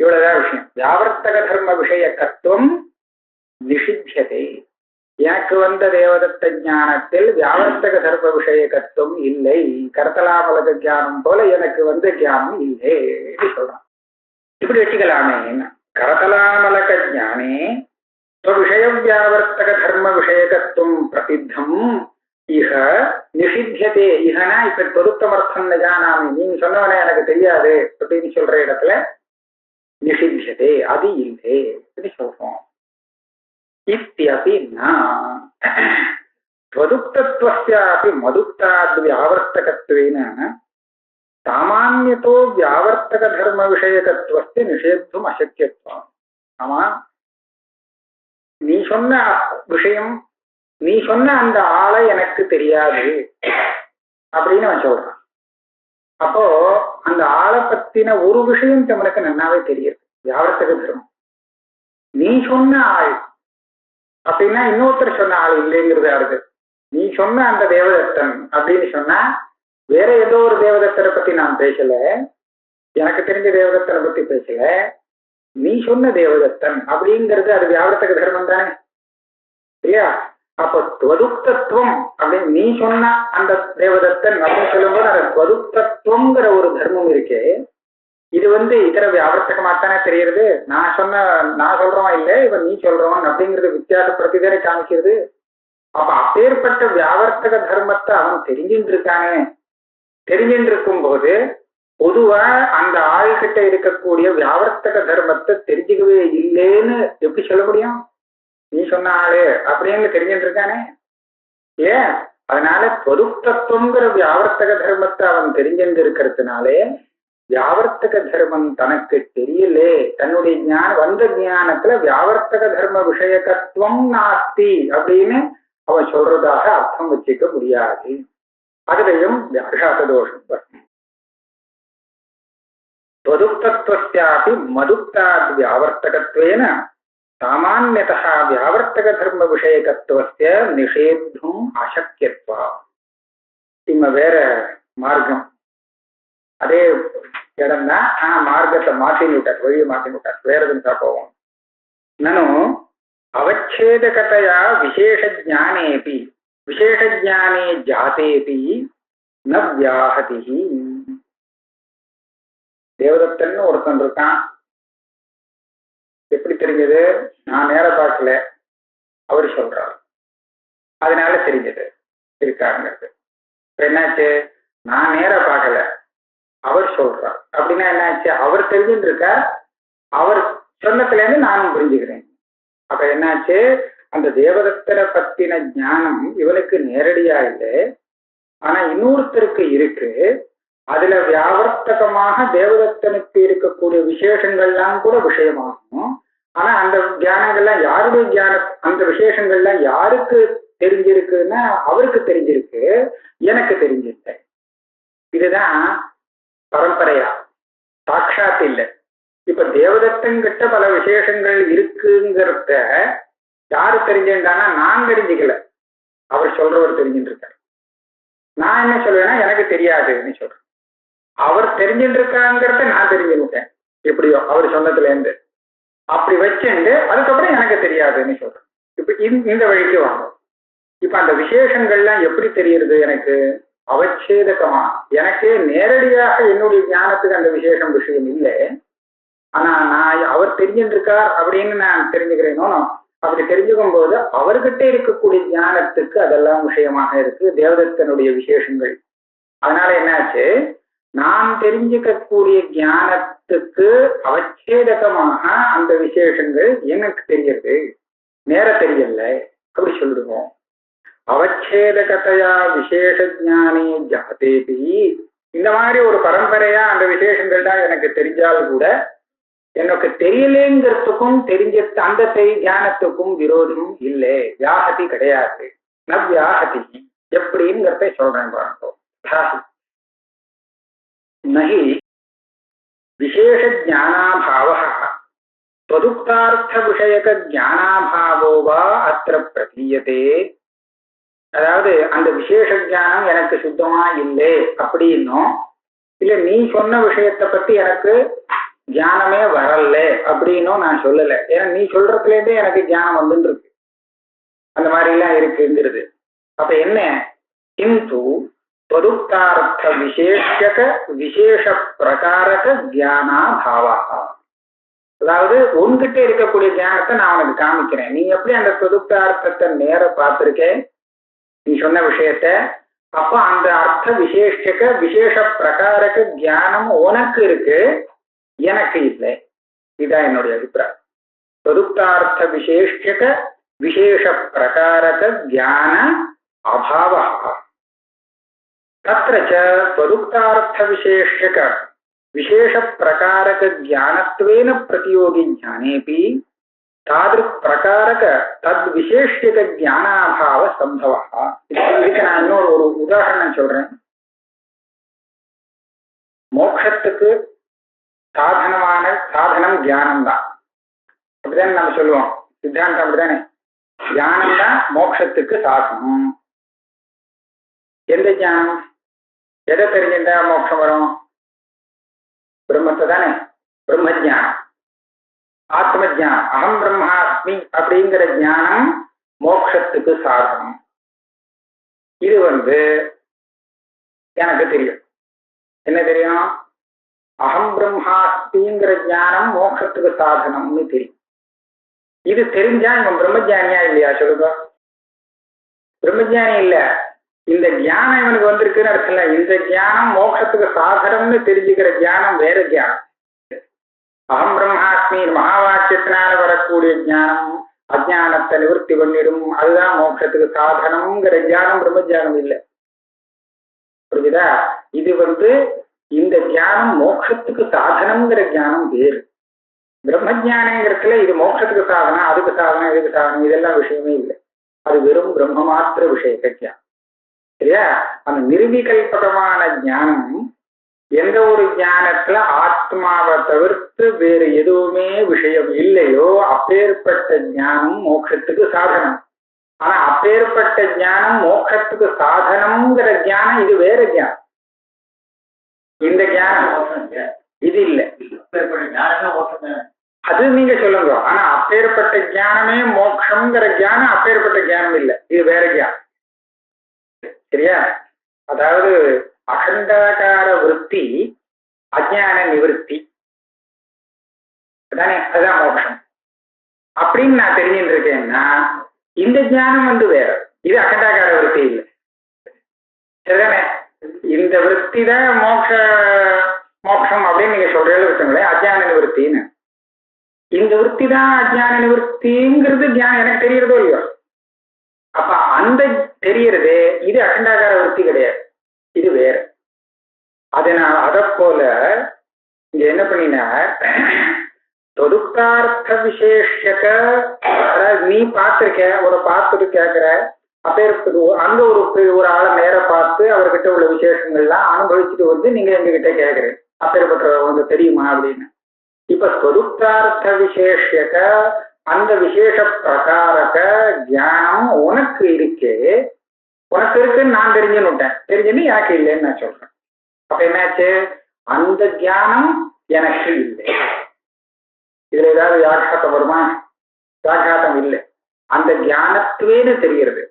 இவ்வளவுதான் விஷயம். வியாவர்த்தக தர்ம விஷயக்கத்துவம் நிஷித்தியதே. எனக்கு வந்த தேவதத்த ஞானத்தில் வியாவர்த்தக தர்ம விஷயக்கத்துவம் இல்லை. கர்த்தலாமலக ஞானம் போல எனக்கு வந்த ஞானம் இல்லை சொல்றான். இப்படி வச்சுக்கலாமே. என்ன கரதலாமலக ஞானே விஷய வியாவர்த்தக தர்ம விஷயக்கத்துவம் பிரசித்தம் இஹ நிஷித்தியதே. இஹனா இப்ப தொருத்தமர்த்தம் ஜானாமி, நீங்க சொன்னவனே எனக்கு தெரியாது அப்படின்னு சொல்ற இடத்துல நிஷித்தியதே, அது இல்லை அப்படின்னு சொல்றோம். இத்தியபி त्वदुक्तत्वस्यापि मदुक्ताद् व्यावर्तकत्वेन सामान्यतो व्यावर्तकधर्मविषयकत्वस्य निषेद्धुम् अशक्यत्वम्. ஆமா, நீ சொன்ன விஷயம், நீ சொன்ன அந்த ஆளை எனக்கு தெரியாது அப்படின்னு அவன் சொல்றான். அப்போ அந்த ஆளை பத்தின ஒரு விஷயம் தமிழுக்கு நன்னாவே தெரியுது, வியாவர்த்தக தர்மம். நீ சொன்ன ஆள் அப்படின்னா இன்னொருத்தர் சொன்ன ஆள் இல்லைங்கிறது யாருக்கு? நீ சொன்ன அந்த தேவதத்தன் அப்படின்னு சொன்னா வேற ஏதோ ஒரு தேவதத்தனை பத்தி நான் பேசல, எனக்கு தெரிஞ்ச தேவதத்தனை பத்தி பேசல. நீ சொன்ன தேவதத்தன் அப்படிங்கிறது அது வியாவர்த்தக தர்மம் தானே, இல்லையா? அப்போ துவதுக்தத்துவம் அப்படின்னு நீ சொன்ன அந்த தேவதத்தன் அப்படின்னு சொல்லும்போது அந்த துவதுக்தத்துவங்கிற ஒரு தர்மம் இருக்கே, இது இதர வியாவர்த்தகமாத்தானே தெரியுது. நான் சொல்றவன் இல்லை, இவன் நீ சொல்றவன் அப்படிங்கிறது வித்தியாசப்படுத்திதானே காமிக்கிறது. அப்ப அப்பேற்பட்ட வியாவர்த்தக தர்மத்தை அவன் தெரிஞ்சுட்டு இருக்கானே. தெரிஞ்சுட்டு இருக்கும் போது பொதுவா அந்த ஆள்கிட்ட இருக்கக்கூடிய வியாவர்த்தக தர்மத்தை தெரிஞ்சுக்கவே இல்லைன்னு எப்படி சொல்ல முடியும்? நீ சொன்ன ஆளு அப்படின்னு தெரிஞ்சுட்டு இருக்கானே. ஏன்? அதனால பொதுத்தத்துவங்கிற வியாவர்த்தக தர்மத்தை அவன் தெரிஞ்சுட்டு இருக்கிறதுனாலே வியாவர்த்தக தர்மம் தனக்கு தெரியலே. தன்னுடைய வந்த ஞானத்துல வியாவர்த்தக தர்ம விஷயகத்துவம் நாஸ்தி அப்படின்னு அவன் சொல்றதாக அர்த்தம் வச்சுக்க முடியாது. அதுலயும் வியாகாச தோஷம் வரும். त्वदुक्तत्वस्यापि मदुक्ताद् व्यावर्तकत्वेन सामान्यतः व्यावर्तक धर्म विषयकत्वस्य निषेद्धुम् अशक्यत्वात्. இம்ம வேற மார்க்கம், அதே இடம் தான், மார்க்கத்தை மாற்றின்னு விட்டார், வழியை மாற்றின்னு விட்டார், வேற எதுவும் போவோம். நனு அவச்சேதகதையா விசேஷ ஜானேபி விசேஷ ஜானே ஜாதேபி ந வியாஹதி. தேவதத்தன் ஒருத்தன் இருக்கான். எப்படி தெரிஞ்சது? நான் நேர பார்க்கல, அவர் சொல்றார், அதனால தெரிஞ்சது இருக்காருங்கிறது. இப்ப என்னாச்சு? நான் நேர பார்க்கல, அவர் சொல்றார் அப்படின்னா என்னாச்சு? அவர் தெரிஞ்சுட்டு இருக்கார், அவர் சொன்னதுல இருந்து நானும் புரிஞ்சுக்கிறேன். அப்ப என்னாச்சு? அந்த தேவதத்தனை பத்தின ஞானம் இவனுக்கு நேரடியா இல்லை, ஆனா இன்னொருத்தருக்கு இருக்கு. அதுல வியாவர்த்தகமாக தேவதத்தனுக்கு இருக்கக்கூடிய விசேஷங்கள்லாம் கூட விஷயமாகும். ஆனா அந்த தியானங்கள்லாம் யாருடைய தியானம், அந்த விசேஷங்கள்லாம் யாருக்கு தெரிஞ்சிருக்குன்னா அவருக்கு தெரிஞ்சிருக்கு, எனக்கு தெரிஞ்சிருக்க. இதுதான் பரம்பரையா, சாட்சாத் இல்லை. இப்ப தேவதத்தங்கிட்ட பல விசேஷங்கள் இருக்குங்கிறத யாரு தெரிஞ்சுட்டான்னா நான் தெரிஞ்சுக்கல, அவர் சொல்றவர் தெரிஞ்சுட்டு இருக்காரு. நான் என்ன சொல்லுவேன்னா எனக்கு தெரியாதுன்னு சொல்றேன். அவர் தெரிஞ்சுட்டு இருக்காங்கிறத நான் தெரிஞ்சுக்கிட்டேன், எப்படியோ அவர் சொன்னதுல இருந்து அப்படி வச்சுண்டு அதுக்கப்புறம் எனக்கு தெரியாதுன்னு சொல்றேன். இப்ப இந்த வழிக்கு வாங்க. இப்ப அந்த விசேஷங்கள்லாம் எப்படி தெரியுது? எனக்கு அவச்சேதகமா, எனக்கே நேரடியாக என்னுடைய ஞானத்துக்கு அந்த விசேஷம் விஷயம் இல்லை. ஆனா நான் அவர் தெரிஞ்சுட்டு இருக்கார் அப்படின்னு நான் தெரிஞ்சுக்கிறேனோ, அப்படி தெரிஞ்சுக்கும் போது அவர்கிட்ட இருக்கக்கூடிய ஞானத்துக்கு அதெல்லாம் விஷயமாக இருக்கு, தேவதத்தனுடைய விசேஷங்கள். அதனால என்னாச்சு? நான் தெரிஞ்சுக்கக்கூடிய ஞானத்துக்கு அவச்சேதகமாக அந்த விசேஷங்கள் எனக்கு தெரியுது, நேர தெரியல அப்படி சொல்லிடுவோம். அவச்சேதகதையா விசேஷ ஜானே ஜாதேபி. இந்த மாதிரி ஒரு பரம்பரையா அந்த விசேஷங்கள் தான் எனக்கு தெரிஞ்சால் கூட எனக்கு தெரியலேங்கிறதுக்கும் தெரிஞ்ச அந்த தியானத்துக்கும் விரோதம் இல்லை, வியாகதி கிடையாது. ந வியாகதி எப்படிங்கிறத சொல்றேன் பாருங்க. நஹி விசேஷ ஜானாபாவः त्वदुक्तार्थ விஷயக ஜானாபாவோ வா அத்ர பிரதீயதே அதாவது அந்த விசேஷ ஞானம் எனக்கு சுத்தமா இல்லை அப்படின்னும், இல்ல நீ சொன்ன விஷயத்தை பத்தி எனக்கு ஞானமே வரல அப்படின்னும் நான் சொல்லல. ஏன்னா நீ சொல்றதுல இருந்தே எனக்கு ஞானம் வந்துட்டு இருக்கு, அந்த மாதிரி எல்லாம் இருக்குங்கிறது. அப்ப என்ன, கிந்து ஸ்வருப்தார்த்த விசேஷக விசேஷ பிரகாரக ஞானா பாவா. அதாவது உன்கிட்ட இருக்கக்கூடிய ஞானத்தை நான் உனக்கு காமிக்கிறேன். நீ எப்படி அந்த ஸ்வருப்தார்த்தத்தை நேர பார்த்திருக்கேன் நீ சொன்ன விஷயத்த, அப்ப அந்த அர்த்த விசேஷக விசேஷ பிரகாரக ஞானம் உனக்கு இருக்கு, எனக்கு இல்லை. இதுதான் என்னுடைய அபிப்பிராயம். ஸ்வருப்தார்த்த விசேஷக விசேஷ பிரகாரக ஞான அபாவா தத்ர ச ஸ்வருப்தார்த்த விசேஷக விசேஷ பிரகாரக ஞானத்வேன பிரதியோகி ஞானேபி தாதிருக் பிரகாரக தத் விசேஷிக ஞானாபாவ சம்பவா. இதுக்கு நான் இன்னொரு ஒரு உதாரணம் சொல்றேன். மோட்சத்துக்கு சாதனமான சாதனம் தியானம் தான், அப்படித்தானே நம்ம சொல்லுவோம், சித்தாந்தம் அப்படித்தானே. தியானம் தான் மோட்சத்துக்கு சாதனம். எந்த ஞானம்? எதை தெரிஞ்சுட்டா மோட்சம் வரும்? பிரம்மத்தை தானே, பிரம்ம ஜானம், ஆத்ம ஜானம், அகம் பிரம்மாஸ்மி அப்படிங்கிற ஞானம் மோட்சத்துக்கு சாதனம். இது எனக்கு தெரியும். என்ன தெரியும்? அகம் பிரம்மாஸ்மிங்கிற ஞானம் மோட்சத்துக்கு சாதனம்னு தெரியும். இது தெரிஞ்சா இவன் பிரம்மஜானியா இல்லையா சொல்லுங்க? பிரம்மஜானி இல்ல, இந்த ஞானம் இவனுக்கு வந்திருக்குன்னு அர்த்தம் இல்லை. இந்த ஞானம் மோட்சத்துக்கு சாதனம்னு தெரிஞ்சுக்கிற ஞானம் வேற ஞானம். அகம் பிரம்மாஸ்மி மகாவாக்கியத்தினால வரக்கூடிய ஞானம் அஜானத்தை நிவர்த்தி பண்ணிடும், அதுதான் மோட்சத்துக்கு சாதனம்ங்கிற ஞானம் பிரம்மஜானம் இல்லை. புரியுதா? இது இந்த ஞானம் மோட்சத்துக்கு சாதனம்ங்கிற ஞானம் வேறு. பிரம்மஜானங்கிறதுல இது மோட்சத்துக்கு சாதனம், அதுக்கு சாதனம், இதுக்கு சாதனம், இதெல்லாம் விஷயமே இல்லை. அது வெறும் பிரம்ம மாத்திர விஷய ஞானம். சரியா? அந்த நிர்விகல்பகமான ஞானம் எந்த ஒரு ஞானத்துல ஆத்மாவை தவிர்த்து வேறு எதுவுமே விஷயம் இல்லையோ அப்பேற்பட்ட ஞானம் மோட்சத்துக்கு சாதனம். ஆனா அப்பேற்பட்ட ஞானம் மோட்சத்துக்கு சாதனம்ங்கிற ஞானம் இது வேற ஞானம். இந்த ஞானம் இது இல்லை, அது நீங்க சொல்லுங்க. ஆனா அப்பேற்பட்ட ஞானமே மோட்சம்ங்கிற ஞானம் அப்பேற்பட்ட ஞானம் இல்லை, இது வேற ஞானம். சரியா? அதாவது அகண்டாகார விருத்தி அஜான நிவர்த்தி தானே, அதுதான் மோட்சம் அப்படின்னு நான் தெரிஞ்சுட்டு இருக்கேன்னா இந்த ஞானம் வேற, இது அகண்டாகார விருத்தி இல்லை. சரிதானே? இந்த விருத்தி தான் மோட்சம் அப்படின்னு நீங்க சொல்றீங்க வச்சுங்களேன், அஜான நிவர்த்தின்னு. இந்த விருத்தி தான் அஜான நிவர்த்திங்கிறது எனக்கு தெரியறதோ இல்லையோ? அப்ப அந்த தெரியறதே இது அகண்டாகார விருத்தி கிடையாது, இது வேற. அதனால அதை போல இங்க என்ன பண்ணினா தொடுக்கார்த்த விசேஷக, நீ பார்த்திருக்க, ஒரு பார்த்துட்டு கேட்கிற, அப்பேற்பது அங்க ஒரு ஆளை நேர பார்த்து அவர்கிட்ட உள்ள விசேஷங்கள்லாம் அனுபவிச்சுட்டு நீங்க எங்ககிட்ட கேட்கறேன் அப்பேற்பட்ட தெரியுமா அப்படின்னு. இப்ப தொடுக்கார்த்த விசேஷக அந்த விசேஷ பிரகாரக ஞானம் உனக்கு இருக்கே, உனக்கு இருக்குன்னு நான் தெரிஞ்சுன்னுட்டேன், தெரிஞ்சுன்னு எனக்கு இல்லைன்னு நான் சொல்றேன். அப்ப என்னாச்சு? அந்த ஞானம் எனக்கு இல்லை. இதுல ஏதாவது வியாகாத்தம் வருமா? வியாகாத்தம் இல்லை, அந்த ஞானத்துவேன்னு தெரிகிறது.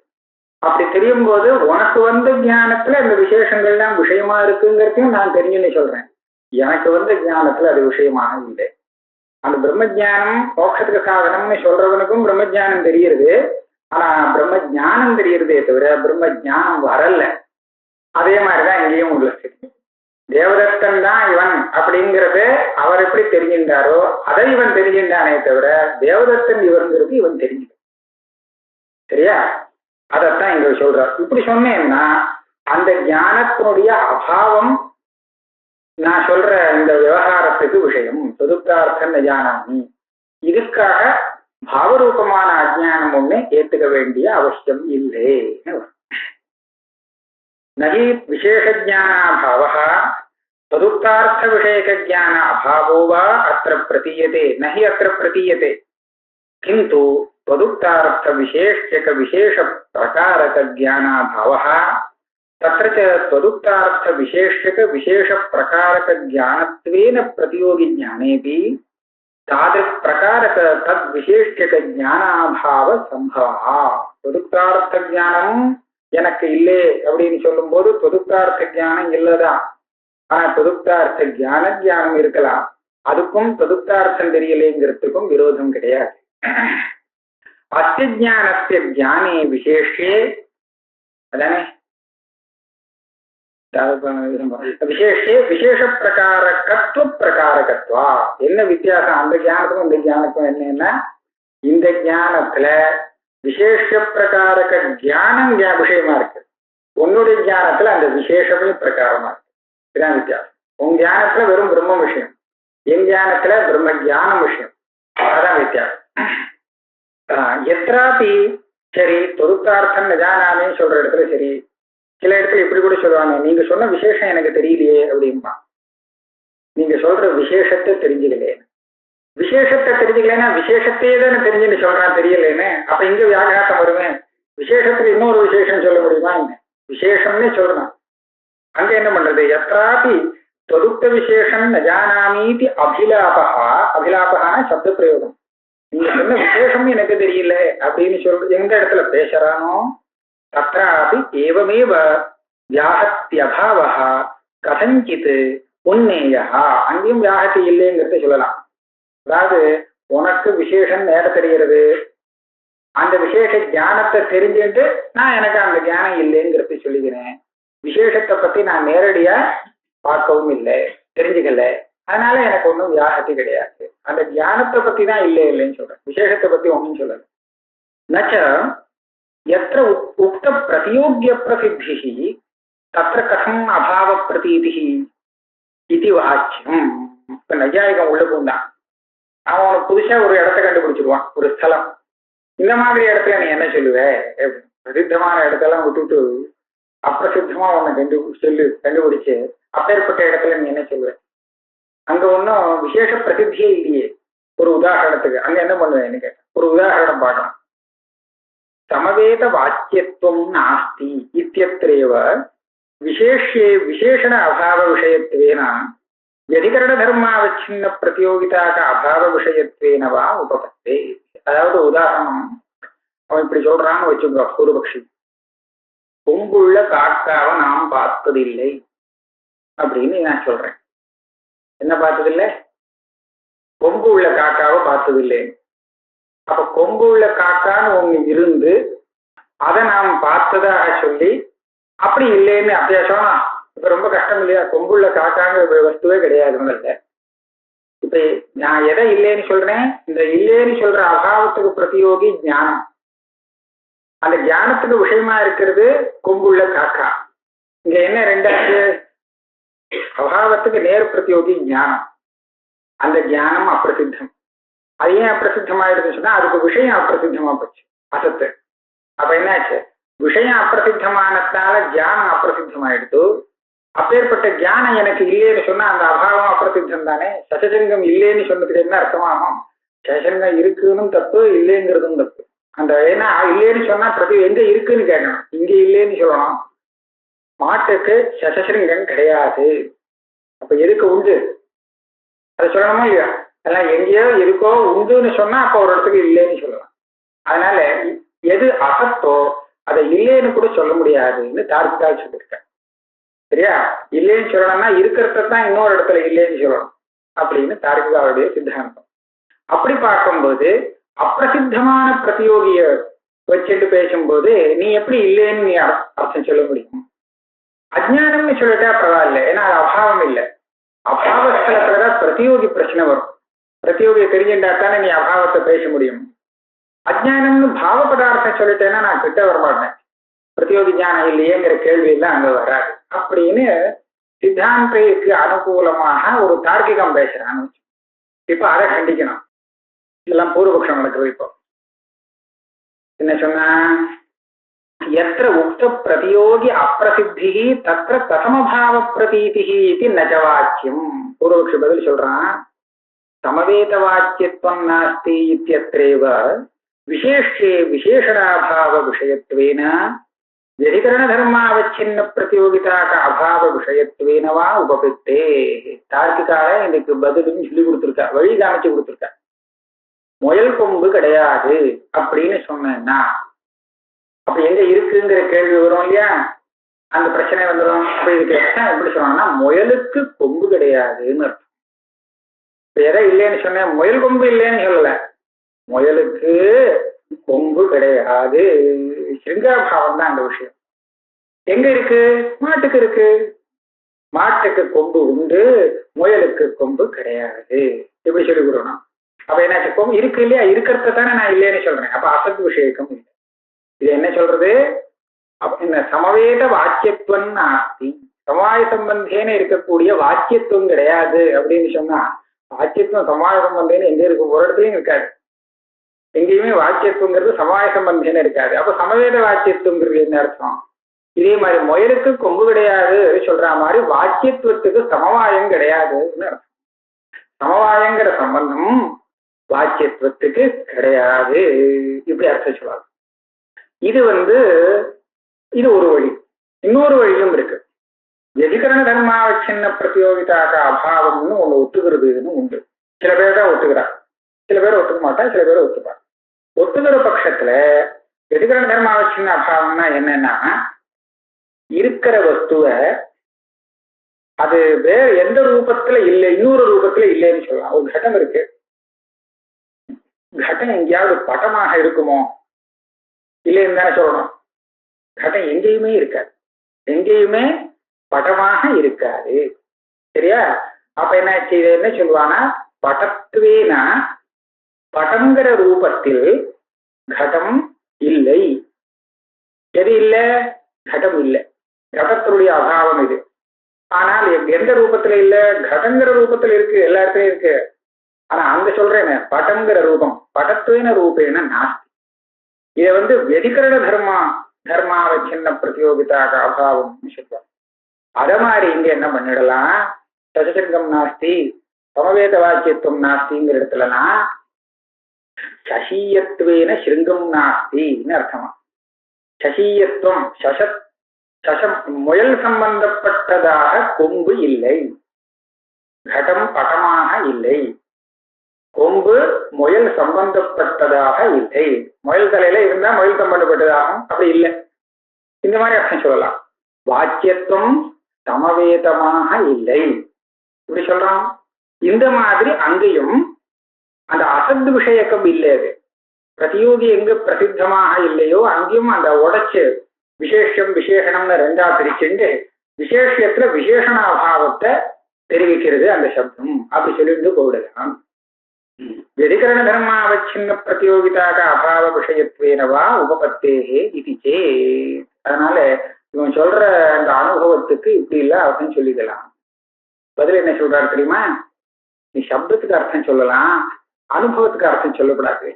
அப்படி தெரியும் போது உனக்கு ஞானத்துல இந்த விசேஷங்கள்லாம் விஷயமா இருக்குங்கிறதையும் நான் தெரிஞ்சுன்னு சொல்றேன். எனக்கு ஞானத்துல அது விஷயமாக இல்லை. அந்த பிரம்ம ஜானம் மோட்சத்துக்கு சாதனம்னு சொல்றவனுக்கும் பிரம்ம ஜானம் தெரியுது, ஆனா பிரம்ம ஜானம் தெரியுறதே தவிர பிரம்ம ஜானம் வரல. அதே மாதிரிதான் இங்கேயும் உள்ள ஸ்திதி. தேவதத்தன் தான் இவன் அப்படிங்கிறது அவர் எப்படி தெரிஞ்சின்றாரோ அதை இவன் தெரிஞ்சின்றானே தவிர தேவதத்தன் இவருங்கிறது இவன் தெரிஞ்சு. சரியா? அதத்தான் இங்க சொல்றார். இப்படி சொன்னேன்னா அந்த ஞானத்தினுடைய அபாவம் நான் சொல்ற இந்த விவகாரத்துக்கு விஷயம். சதுர்த்தார்த்த ஞானி, இதுக்காக பாவரூபமான அஜ்ஞானம் ஒண்ணு ஏத்துக்க வேண்டிய அவசியம் இல்லை. நகி விசேஷ ஜானாபாவः சதுர்த்தார்த்த விஷயக ஜான அபாவோ வா அத்திர பிரதீயதே. நகி அத்திர பிரதீயதே. किन्तु त्वदुक्तार्थ विशेष्यक विशेष प्रकारक ज्ञानाभावः तत्र च त्वदुक्तार्थ विशेष्यक विशेष प्रकारक ज्ञानत्वेन प्रतियोगी ज्ञानेपि तादृक् प्रकारक तद् विशेष्यक ज्ञानाभाव संभवः त्वदुक्तार्थ ज्ञाனம் எனக்கு இல்லை அப்படின்னு சொல்லும்போது தொதுக்தார்த்த ஞானம் இல்லதான். ஆனா தொதுக்தார்த்த ஞானம் இருக்கலாம். அதுக்கும் தொதுக்தார்த்தம் தெரியலேங்கிறதுக்கும் விரோதம் கிடையாது. அஸ்ய ஞானஸ்ய ஞானே விசேஷே அதானே விசேஷே விசேஷ பிரகாரகத்துவ பிரகாரகத்வா. என்ன வித்தியாசம் அந்த ஞானத்துக்கும் இந்த ஞானத்துக்கும் என்னன்னா, இந்த ஞானத்துல விசேஷ பிரகாரக ஞானம் விஷயமா இருக்கு, உன்னுடைய ஞானத்துல அந்த விசேஷமே பிரகாரமா இருக்கு. இதுதான் வித்தியாசம். உன் ஞானத்துல வெறும் பிரம்ம விஷயம், என் ஞானத்துல பிரம்ம ஞானம் விஷயம். அதான் வித்தியாசம். எத்ராபி சரி தொதுக்தார்த்தம் நிஜானாமே சொல்ற இடத்துல சரி, சில இடத்துல இப்படி கூட சொல்லுவாங்க, நீங்க சொன்ன விசேஷம் எனக்கு தெரியலையே அப்படின்பா. நீங்க சொல்ற விசேஷத்தை தெரிஞ்சுக்கலையே. விசேஷத்தை தெரிஞ்சுக்கலைன்னா விசேஷத்தையே தானே தெரிஞ்சுன்னு சொல்றான், தெரியலேன்னு. அப்ப இங்க வியாகாரம் வருவேன். விசேஷத்துல இன்னொரு விசேஷம் சொல்ல முடியுமா என்ன? விசேஷம்னே சொல்லணும். அங்க என்ன பண்றது? எத்ராபி தொதுக்த விசேஷம் நஜானாமீதி அபிலாபா. அபிலாபகான சப்த பிரயோகம். நீங்க சொன்ன விசேஷம் எனக்கு தெரியல அப்படின்னு சொல்றது எந்த இடத்துல பேசுறானோ தத்ராபி ஏவமேவ வியாஹத்யபாவா கதஞ்சித் உன்னேயா. அங்கேயும் வியாகத்தி இல்லைங்கிறத சொல்லலாம். அதாவது உனக்கு விசேஷம் நேர தெரிகிறது, அந்த விசேஷ ஞானத்தை தெரிஞ்சுட்டு நான் எனக்கு அந்த ஞானம் இல்லைங்கிறத சொல்லிக்கிறேன். விசேஷத்தை பத்தி நான் நேரடியா பார்க்கவும் இல்லை, தெரிஞ்சுக்கல, அதனால எனக்கு ஒன்றும் வியாகத்தி கிடையாது. அந்த ஞானத்தை பத்தி தான் இல்லைன்னு சொல்றேன், விசேஷத்தை பத்தி ஒன்றும் சொல்லல. நச்ச எத்திர உக்த பிரதியோகிய பிரசித்தி தத்திர கதம் அபாவ பிரதீதி இது வாச்சியம். இப்ப நையாயிகம் உள்ள போந்தான், அவன் புதுசா ஒரு இடத்த கண்டுபிடிச்சிருவான், ஒரு ஸ்தலம். இந்த மாதிரி இடத்துல நீ என்ன சொல்லுவ? பிரசித்தமான இடத்தெல்லாம் விட்டுட்டு அப்பிரசித்தமா உன்னை கண்டுபிடிச்சு அப்பேற்பட்ட இடத்துல நீ என்ன சொல்லுவ? அங்க ஒன்றும் விசேஷ பிரசித்தியே இல்லையே. ஒரு உதாரணத்துக்கு அங்க என்ன பண்ணுவேன்னு கேட்டேன். ஒரு உதாரணம் பார்க்கலாம். சமவேத வாக்கியத்துவம் நாஸ்தி இத்தியத்ரேவ விசேஷே விசேஷண அபாவ விஷயத்வேன व्यधिकरण धर्मावच्छिन्न प्रतियोगिता का अभाव விஷயத்வேன வா உபபத்தே. அதாவது உதாரணம் அவன் இப்படி சொல்றான்னு வச்சுக்கோ. பூர்வபக்ஷி, கொம்புள்ள காக்காவை நாம் பார்த்ததில்லை அப்படின்னு நான் சொல்றேன். என்ன பார்த்ததில்லை? கொம்பு உள்ள காக்காவை பார்த்ததில்லை. அப்ப கொம்பு உள்ள காக்கான்னு ஒண்ணு இருந்து அதை நாம் பார்த்ததாக சொல்லி அப்படி இல்லைன்னு அப்படியா சொன்னா? இப்ப ரொம்ப கஷ்டம் இல்லையா? கொம்புள்ள காக்காங்கிற வஸ்துவே கிடையாது முதல்ல. இப்ப நான் எதை இல்லைன்னு சொல்றேன்? இந்த இல்லைன்னு சொல்ற அபாவத்துக்கு பிரதியோகி ஞானம். அந்த ஞானத்துக்கு விஷயமா இருக்கிறது கொம்புள்ள காக்கா. இங்க என்ன ரெண்டாச்சு? அபாவத்துக்கு நேர் பிரதியோகி ஞானம். அந்த ஞானம் அப்பிரசித்தம். அது ஏன் அப்பிரசித்தமாயிடுதுன்னு சொன்னா அதுக்கு விஷயம் அப்பிரசித்தமா போச்சு, அசத்து. அப்ப என்னாச்சு? விஷயம் அப்பிரசித்தமானதுனால ஞானம் அப்பிரசித்தமாயிடுது. அப்பேற்பட்ட ஞானம் எனக்கு இல்லைன்னு சொன்னா அந்த அபாவம் அப்பிரசித்தம் தானே. சசசங்கம் இல்லைன்னு சொன்னதுக்கு என்ன அர்த்தமாகும்? சசசங்கம் இருக்குன்னு தப்பு, இல்லைங்கிறதும் தப்பு. அந்த ஏன்னா இல்லைன்னு சொன்னா எங்க இருக்குன்னு கேட்கணும், இங்க இல்லைன்னு சொல்லணும். மாட்டுக்கு சசசங்கம் கிடையாது, அப்ப எதுக்கு உண்டு அதை சொல்லணுமோ இல்லையா? அதெல்லாம் எங்கேயோ இருக்கோ உண்டுன்னு சொன்னா அப்ப ஒரு இடத்துக்கு இல்லைன்னு சொல்லலாம். அதனால எது அசத்தோ அதை இல்லைன்னு கூட சொல்ல முடியாதுன்னு தார்க்கிகால் சொல்லியிருக்கேன். சரியா? இல்லைன்னு சொல்லணும்னா இருக்கிறதான் இன்னொரு இடத்துல இல்லைன்னு சொல்லணும் அப்படின்னு தார்க்கிகாவுடைய சித்தாந்தம். அப்படி பார்க்கும்போது அப்பிரசித்தமான பிரதியோகிய வச்சுட்டு பேசும்போது நீ எப்படி இல்லைன்னு நீ அர்த்தம் சொல்ல முடியும்? அஜ்ஞானம்னு சொல்லிட்டா பரவாயில்ல, ஏன்னா அது அபாவம் இல்லை. அபாவஸ்தலத்துலதான் பிரதியோகி பிரச்சனை வரும். பிரதியோகியை தெரிஞ்சுட்டா தானே நீ அபாவத்தை பேச முடியும். அஜ்ஞானம்னு பாவ பதார்த்தம் சொல்லிட்டேன்னா நான் கிட்ட வரமாட்டேன், பிரதியோகி ஞானம் இல்லையேங்கிற கேள்வி எல்லாம் அங்க வராது அப்படின்னு சித்தாந்திக்கு அனுகூலமாக ஒரு தார்க்கிகம் பேசுறான்னு. இப்ப அதை கண்டிக்கணும். இதெல்லாம் பூர்வபக்ஷம் நடக்குது. இப்போ என்ன சொன்னா, எத்திர உக்த பிரதியோகி அப்பிரசித்தி தத்திர கதமபாவ பிரதீதி இது நஜவாக்கியம். பூர்வபக்ஷ பதில் சொல்றான், சமவேத வாக்கியத்துவம் நாஸ்தி இத்தியத்ரேவ விசேஷே விசேஷணாபாவ விஷயத்வேன व्यधिकरण धर्मावच्छिन्न प्रतियोगिता का अभाव விஷயத்துவேனவா உபபித்தே. தார்க்கிகால எனக்கு பதிலும் சொல்லி கொடுத்துருக்கா, வழி காமிச்சு கொடுத்துருக்கா. முயல் கொம்பு கிடையாது அப்படின்னு சொன்னா அப்ப எங்க இருக்குங்கிற கேள்வி வரும் இல்லையா, அந்த பிரச்சனை வந்துடும். அப்ப இதுக்கு எப்படி சொன்னா முயலுக்கு கொம்பு கிடையாதுன்னு அர்த்தம். எதை இல்லைன்னு சொன்னேன், முயல் கொம்பு இல்லைன்னு சொல்லல, முயலுக்கு கொம்பு கிடையாது. சிருங்காபாவம் தான் அந்த விஷயம். எங்க இருக்கு? மாட்டுக்கு இருக்கு. மாட்டுக்கு கொம்பு உண்டு, முயலுக்கு கொம்பு கிடையாது. எப்படி சொல்லி கொடுக்கணும்? அப்ப என்னாச்சு, கொம்பு இருக்கு இல்லையா, இருக்கிறத தானே நான் இல்லைன்னு சொல்றேன். அப்ப அசத் விஷயம் இல்லை. இது என்ன சொல்றது? இந்த சமவேத வாக்கியத்துவம் நாஸ்தி, சமாய சம்பந்தேன்னு இருக்கக்கூடிய வாக்கியத்துவம் கிடையாது அப்படின்னு சொன்னா, வாக்கியத்துவம் சமாய சம்பந்தேன்னு எங்க இருக்கும்? ஒரு இடத்துலயும் இருக்காது. எங்கேயுமே வாக்கியத்துவங்கிறது சமாய சம்பந்தேன்னு இருக்காது. அப்ப சமவேத வாக்கியத்துவங்கிறது என்ன அர்த்தம்? இதே மாதிரி முயலுக்கு கொம்பு கிடையாது சொல்ற மாதிரி வாக்கியத்துவத்துக்கு சமவாயம் கிடையாதுன்னு அர்த்தம். சமவாயங்கிற சம்பந்தம் வாக்கியத்துவத்துக்கு கிடையாது, இப்படி அர்த்தம் சொல்லுவாங்க. இது ஒரு வழி. இன்னொரு வழியும் இருக்கு. व्यधिकरण धर्मावच्छिन्न प्रतियोगिताக்க அபாவம்னு ஒண்ணு ஒத்துக்கிறதுன்னு உண்டு. சில பேர் தான் ஒத்துக்கிறா, சில பேர் ஒத்துக்க மாட்டா, சில பேர் ஒத்துப்பா. ஒத்துக்கிற பட்சத்துல व्यधिकरण धर्मावच्छिन्न அபாவம்னா என்னன்னா, இருக்கிற வஸ்துவை அது வேற எந்த ரூபத்துல இல்லை, இன்னொரு ரூபத்துல இல்லைன்னு சொல்லலாம். ஒரு கட்டம் இருக்கு, கட்டம் எங்கேயாவது பட்டமாக இருக்குமோ இல்லைன்னு தானே சொல்லணும். கட்டம் எங்கேயுமே இருக்காது, எங்கேயுமே படமாக இருக்காது. சரியா? அப்ப என்னாச்சு, இதை என்ன சொல்லுவானா, படத்துவேனா படங்கிற ரூபத்தில் கடம் இல்லை. எது இல்லை? கடம் இல்லை. கடத்தினுடைய அபாவம் இது. ஆனால் எந்த ரூபத்துல இல்ல? கடங்கிற ரூபத்துல இருக்கு, எல்லா இடத்துலயும் இருக்கு. ஆனா அங்க சொல்றேன், படங்கிற ரூபம் படத்துவேன ரூபேன நாஸ்தி. இதை வெதிகரண தர்மாவச்சின்ன பிரதியோகிதாக அபாவம் சொல்லுவாங்க. அத மாதிரி இங்க என்ன பண்ணிடலாம், சசிசிருங்கம் நாஸ்தி சமவேத வாக்கியத்துவம் நாஸ்திங்கிற இடத்துலலாம் சசீயத்துவேன சிருங்கம் நாஸ்தின்னு அர்த்தமா. சசீயத்துவம் சசம் முயல் சம்பந்தப்பட்டதாக கொம்பு இல்லை, கடம் படமாக இல்லை, கொம்பு முயல் சம்பந்தப்பட்டதாக இல்லை. முயல் தலையில இருந்தா முயல் சம்பந்தப்பட்டதாகும், அப்படி இல்லை. இந்த மாதிரி அர்த்தம் சொல்லலாம். வாக்கியத்துவம் சமவேதமாக இல்லை, இப்படி சொல்றான். இந்த மாதிரி அங்கேயும் அந்த அசத் விஷயக்கம் இல்லை. அது பிரதியோகி எங்க பிரசித்தமாக இல்லையோ அங்கேயும் அந்த உடைச்சு விசேஷம் விசேஷணம்னு ரெண்டா பிரிச்சுண்டு விசேஷத்துல விசேஷண அபாவத்தை தெரிவிக்கிறது அந்த சப்தம், அப்படி சொல்லிட்டு போவிடலாம். व्यधिकरण धर्मावच्छिन्न प्रतियोगिताக்க அபாவ விஷயத்வேனவா உபபத்தேஹே இது சேத். அதனால இவன் சொல்ற அந்த அனுபவத்துக்கு இப்படி இல்ல அர்த்தம் சொல்லிக்கலாம். பதில் என்ன சொல்றாரு தெரியுமா? நீ சப்தத்துக்கு அர்த்தம் சொல்லலாம், அனுபவத்துக்கு அர்த்தம் சொல்லக்கூடாது.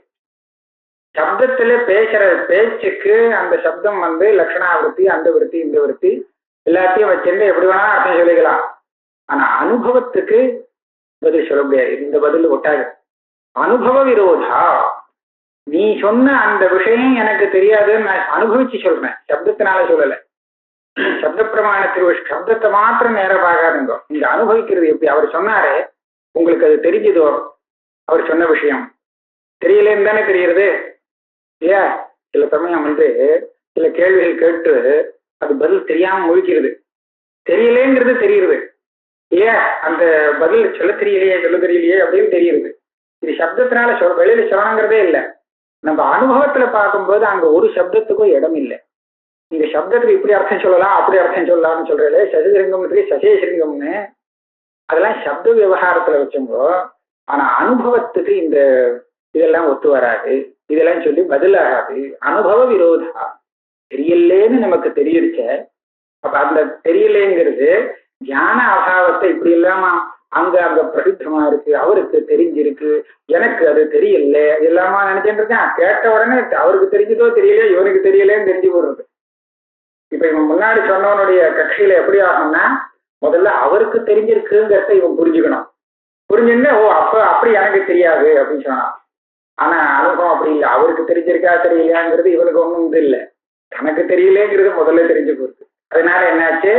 சப்தத்துல பேசுற பேச்சுக்கு அந்த சப்தம் லட்சணாவிருத்தி, அந்த விருத்தி, இந்த விருத்தி எல்லாத்தையும் வச்சிருந்து எப்படி வேணாலும் அர்த்தம் சொல்லிக்கலாம். ஆனா அனுபவத்துக்கு பதில் சொல்ல முடியாது. இந்த பதில் ஒட்டாது. அனுபவ விரோதா. நீ சொன்ன அந்த விஷயம் எனக்கு தெரியாதுன்னு நான் அனுபவிச்சு சொல்றேன், சப்தத்தினால சொல்லல. சப்த பிரமாணத்தில் சப்தத்தை மாத்திரம் நேர பார்க்காதுங்க. நீங்க அனுபவிக்கிறது எப்படி? அவர் சொன்னாரே, உங்களுக்கு அது தெரிஞ்சதோ? அவர் சொன்ன விஷயம் தெரியலேன்னு தானே தெரியுறது இல்லையா? சில சமயம் சில கேள்விகள் கேட்டு அது பதில் தெரியாம முழிக்கிறது, தெரியலேங்கிறது தெரியுது இல்லையா? அந்த பதில் சொல்ல தெரியலையே அப்படின்னு தெரியுது. இது சப்தத்தினால வெளியில சொல்லணுங்கிறதே இல்லை. நம்ம அனுபவத்துல பார்க்கும்போது அங்க ஒரு சப்தத்துக்கும் இடம் இல்லை. இந்த சப்தத்துக்கு இப்படி அர்த்தம் சொல்லலாம், அப்படி அர்த்தம் சொல்லலாம்னு சொல்றே. சசிசிருங்கம்னு சசேசிருங்கம்னு அதெல்லாம் சப்த விவகாரத்துல வச்சுங்கோ. ஆனா அனுபவத்துக்கு இதெல்லாம் ஒத்து வராது, இதெல்லாம் சொல்லி பதிலாகாது. அனுபவ விரோதா. தெரியலேன்னு நமக்கு தெரியிருச்ச, அப்ப அந்த தெரியலேங்கிறது ஞான அபாவத்தை இப்படி இல்லாம அங்க பிரசித்தமா இருக்கு, அவருக்கு தெரிஞ்சிருக்கு, எனக்கு அது தெரியல எல்லாமா நினைச்சுட்டு இருக்கேன். கேட்ட உடனே அவருக்கு தெரிஞ்சதோ தெரியலையோ, இவனுக்கு தெரியலேன்னு தெரிஞ்சு போடுறது. இப்ப இவன் முன்னாடி சொன்னவனுடைய கட்சியில எப்படி ஆகும்னா, முதல்ல அவருக்கு தெரிஞ்சிருக்குங்கிறத இவன் புரிஞ்சுக்கணும். புரிஞ்சுன்னு ஓ அப்படி எனக்கு தெரியாது அப்படின்னு சொன்னான். ஆனா அனுபவம் அப்படி இல்லை. அவருக்கு தெரிஞ்சிருக்கா தெரியலையாங்கிறது இவனுக்கு ஒண்ணும் இது இல்லை. தனக்கு தெரியலேங்கிறது முதல்ல தெரிஞ்சு போகுது. அதனால என்னாச்சு,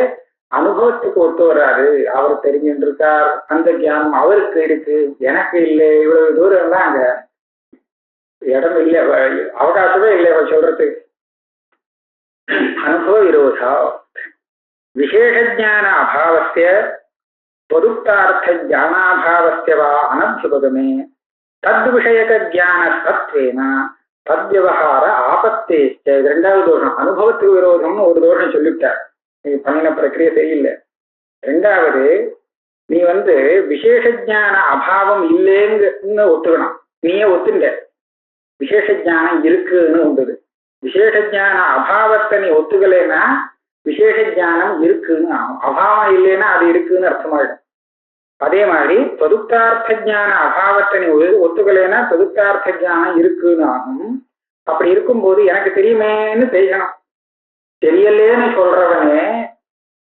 அனுபவத்துக்கு ஒத்து வராது. அவர் தெரிஞ்சுட்டு இருக்கார், அந்த ஞானம் அவருக்கு இருக்கு, எனக்கு இல்லை. இவ்வளவு தூரம் எல்லாம் அங்க இடம் இல்லை, அவகாசமே இல்லை அவர் சொல்றதுக்கு. அனுபவ விரோதா விசேஷ ஜான அபாவஸ்ய त्वदुक्तार्थ ज्ञानाभावस्य वा अनभ्युपगमे तद्विषयक ज्ञान सत्वेन तद्व्यवहार आपत्तेश्च. ரெண்டாவது தோஷம், அனுபவத்துக்கு விரோதம்னு ஒரு தோஷம் சொல்லிவிட்டார். நீ பண்ணின பிரக்கிரியை சரியில்லை. ரெண்டாவது, நீ விசேஷ ஜான அபாவம் இல்லைன்னு ஒத்துக்கணும். நீயே ஒத்துங்க விசேஷ ஜானம் இருக்குன்னு உண்டுது. விசேஷ ஜான அபாவத்தை நீ ஒத்துக்கலைன்னா விசேஷ ஜானம் இருக்குன்னு ஆகும். அபாவம் இல்லைன்னா அது இருக்குன்னு அர்த்தமாயிடும். அதே மாதிரி தொதுக்தார்த்த ஜான அபாவத்தை நீ ஒத்துக்கலைன்னா தொதுக்தார்த்த ஜானம் இருக்குன்னு ஆகும். அப்படி இருக்கும்போது எனக்கு தெரியுமேன்னு தெரியணும். தெரியலேன்னு சொல்றவனே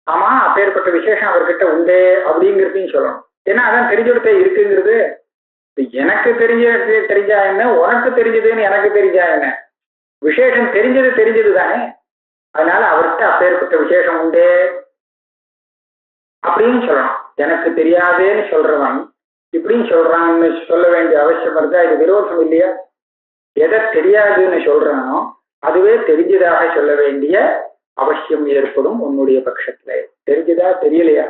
ஆமா அப்பேற்பட்ட விசேஷம் அவர்கிட்ட உண்டே அப்படிங்கிறதையும் சொல்லணும். ஏன்னா அதான் தெரிஞ்சுடுத்தே இருக்குங்கிறது. எனக்கு தெரிஞ்சா என்ன, உனக்கு தெரிஞ்சதுன்னு எனக்கு தெரிஞ்சா என்ன, விசேஷம் தெரிஞ்சது தானே. அதனால அவர்கிட்ட அப்பேற்பட்ட விசேஷம் உண்டே அப்படின்னு சொல்லணும். எனக்கு தெரியாதேன்னு சொல்றவன் இப்படின்னு சொல்றான்னு சொல்ல வேண்டிய அவசியம் இருந்தா இது விரோதம் இல்லையா? எதை தெரியாதுன்னு சொல்றானோ அதுவே தெரிஞ்சதாக சொல்ல வேண்டிய அவசியம் ஏற்படும் உன்னுடைய பட்சத்துல. தெரிஞ்சதா தெரியலையா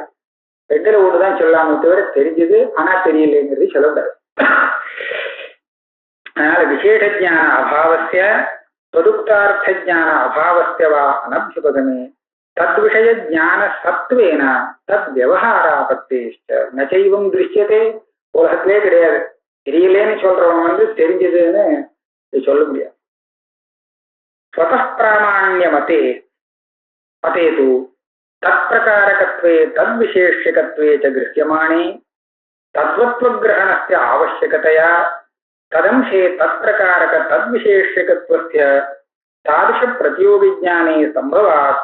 ரெண்டுல ஒண்ணுதான் சொல்லாம தவிர தெரிஞ்சது ஆனா தெரியலைங்கிறது சொல்லக்கூடாது. அதனால விசேஷ ஜான அபாவஸ்ய त्वदुक्तार्थ ज्ञान अभावस्य वा अनभ्युपगमे तद्विषय ज्ञान सत्वेन तद्व्यवहारापत्तेश्च न चैवं दृश्यते. உலகத்திலே கிடையாது. தெரியலேன்னு சொல்றவன் தெரிஞ்சதுன்னு சொல்ல முடியாது. स्वतः प्रामाण्य मते तु तत्प्रकारकत्वे तद्विशेष्यकत्वे च गृह्यमाणे तद्वत्वग्रहणस्य आवश्यकतया तदंशे तत्प्रकारक तद्विशेष्यकत्वस्य तादृश प्रतियोगिज्ञाने संभवात्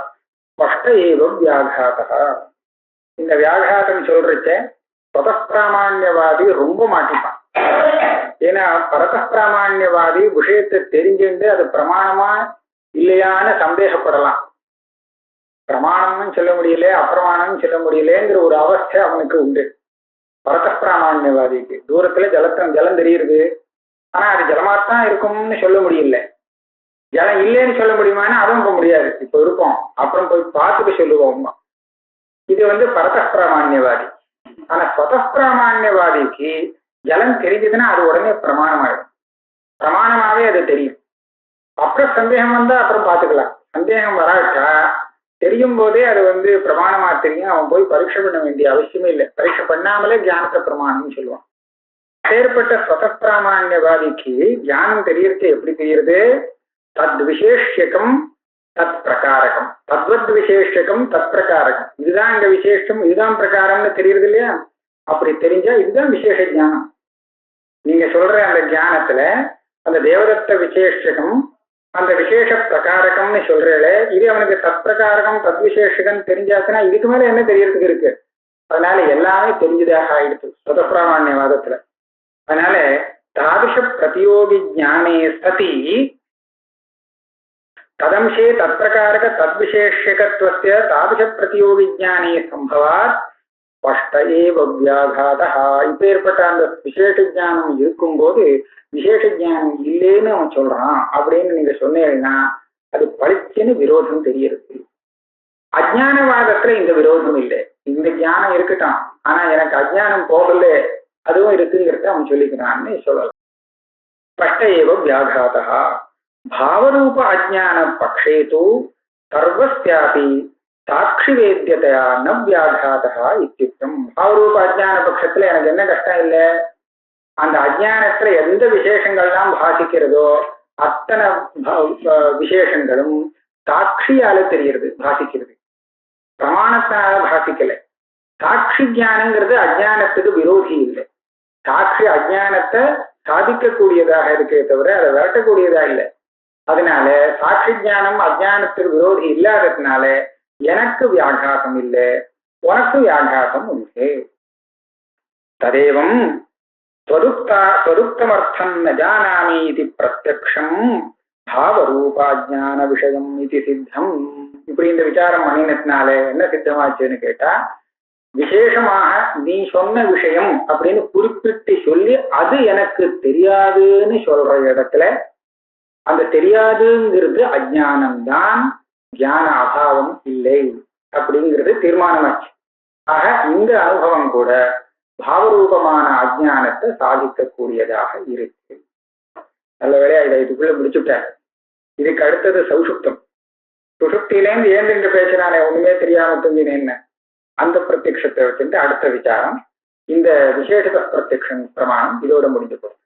स्पष्ट एव व्याघातः. இந்த வியாகாதம் சொல்றச்ச பரதப்பிராமாண்யவாதி ரொம்ப மாட்டிப்பான். ஏன்னா பரதப்பிராமாண்யவாதி விஷயத்தை தெரிஞ்சுட்டு அது பிரமாணமா இல்லையான்னு சந்தேகப்படலாம். பிரமாணம்னு சொல்ல முடியல, அப்பிரமாணம்னு சொல்ல முடியலங்கிற ஒரு அவஸ்தை அவனுக்கு உண்டு. பரதப்பிராமாண்யவாதிக்கு தூரத்துல ஜலம் தெரியுது, ஆனா அது ஜலமாத்தான் இருக்கும்னு சொல்ல முடியல. ஜலம் இல்லைன்னு சொல்ல முடியுமான்னு அதுவும் இப்ப முடியாது. இப்ப இருக்கும், அப்புறம் போய் பார்த்துட்டு சொல்லுவோம். இது பரதப்பிராமாண்யவாதி. ஆனா ஸ்வதப்பிராமாண்யவாதிக்கு ஜலம் தெரிஞ்சதுன்னா அது உடனே பிரமாணமாயிடும். பிரமாணமாவே அது தெரியும். அப்புறம் சந்தேகம் வந்தா அப்புறம் பார்த்துக்கலாம். சந்தேகம் வராட்டா தெரியும் போதே அது பிரமாணமா தெரியும். அவன் போய் பரீட்சை பண்ண வேண்டிய அவசியமே இல்லை. பரீட்சை பண்ணாமலே ஞானத்தை பிரமாணம்னு சொல்லுவான். செயற்பட்ட ஸ்வதப்பிராமாண்யவாதிக்கு ஞானம் தெரியறது எப்படி தெரியுது? தத் விசேஷகம் தத் பிரகாரகம், தத்வத் விசேஷகம் தத் பிரகாரகம். இதுதான் இங்க விசேஷம், இதுதான் பிரகாரம்னு தெரியுது இல்லையா? அப்படி தெரிஞ்சா இதுதான் விசேஷ ஞானம். நீங்க சொல்ற அந்த ஞானத்துல அந்த தேவதத்த விசேஷகம் அந்த விசேஷ பிரகாரகம்னு சொல்றேன். இது அவனுக்கு தத் பிரகாரகம் தத் விசேஷகம் தெரிஞ்சாச்சுன்னா இதுக்கு மேல என்ன தெரியறதுக்கு இருக்கு? அதனால எல்லாமே தெரிஞ்சதாக ஆயிடுச்சு ஸ்வதப்பிராமாண்யவாதத்துல. அதனால தாதிருஷ பிரதியோகி ஞானே சதி ததம்சே தத் பிரகாரக தத் விசேஷகத்துவஸ்ய தாதிருஷ பிரதியோகி ஞானே சம்பவாத் ஸ்பஷ்ட ஏவ வியாகாதா. இப்ப ஏற்பட்ட அந்த விசேஷ ஞானம் இருக்கும்போது விசேஷ ஞானம் இல்லைன்னு அவன் சொல்றான் அப்படின்னு நீங்க சொன்னீங்கன்னா அது பளிச்சுன்னு விரோதம் தெரியுது. அஜ்ஞானவாதத்துல இந்த விரோதம் இல்லை. இந்த ஞானம் இருக்கட்டும், ஆனா எனக்கு அஜ்ஞானம் போகல அதுவும் இருக்குங்கிறத அவன் சொல்லிக்கிறான்னு சொல்லலாம். ஸ்பஷ்ட ஏவ வியாகாதா. பாவரூப அஜ்ஞான பக்ஷே து சர்வஸ்யாபி சாட்சி வேத்தியதையா ந வியாகாதா இத்தியுக்தம். பாவரூப அஜ்ஞான பட்சத்துல எனக்கு என்ன கஷ்டம் இல்லை? அந்த அஜ்ஞானத்துல எந்த விசேஷங்கள்லாம் பாசிக்கிறதோ அத்தனை விசேஷங்களும் சாட்சியால தெரிகிறது, பாசிக்கிறது. பிரமாணத்தினால பாசிக்கல. சாட்சி ஞானங்கிறது அஜ்ஞானத்துக்கு விரோதி இல்லை. சாட்சி அஜ்ஞானத்தை சாதிக்கக்கூடியதாக இருக்கே தவிர அதை விரட்டக்கூடியதா இல்லை. அதனால சாட்சி ஞானம் அஜ்ஞானத்துக்கு விரோதி இல்லாததுனால எனக்கு வியாகாசம் இல்லை, உனக்கு வியாகாசம் உண்டு. ததேவம் त्वदुक्तमर्थं न जानामि इति प्रत्यक्षம் பாவரூபாஜான விஷயம் இது சித்தம். இப்படி இந்த விசாரம் பண்ணினதுனால என்ன சித்தமாச்சுன்னு கேட்டா, விசேஷமாக நீ சொன்ன விஷயம் அப்படின்னு குறிப்பிட்டு சொல்லி அது எனக்கு தெரியாதுன்னு சொல்ற இடத்துல அந்த தெரியாதுங்கிறது அஜானம்தான், ஞான அபாவம் இல்லை அப்படிங்கிறது தீர்மானமாச்சு. ஆக இந்த அனுபவம் கூட பாவரூபமான அஜானத்தை சாதிக்கக்கூடியதாக இருக்கு. நல்ல வேளையா இதை இதுக்குள்ள முடிச்சுட்டார். இதுக்கு அடுத்தது சௌசுப்தம். சுசுப்தியிலேருந்து ஏந்திருந்து பேசினானே ஒண்ணுமே தெரியாம தூங்கினேன்னு அந்த பிரத்யக்ஷத்தை வச்சுட்டு அடுத்த விசாரம். இந்த விசேஷ பிரத்யக்ஷம் பிரமாணம் இதோட முடிஞ்சு போகும்.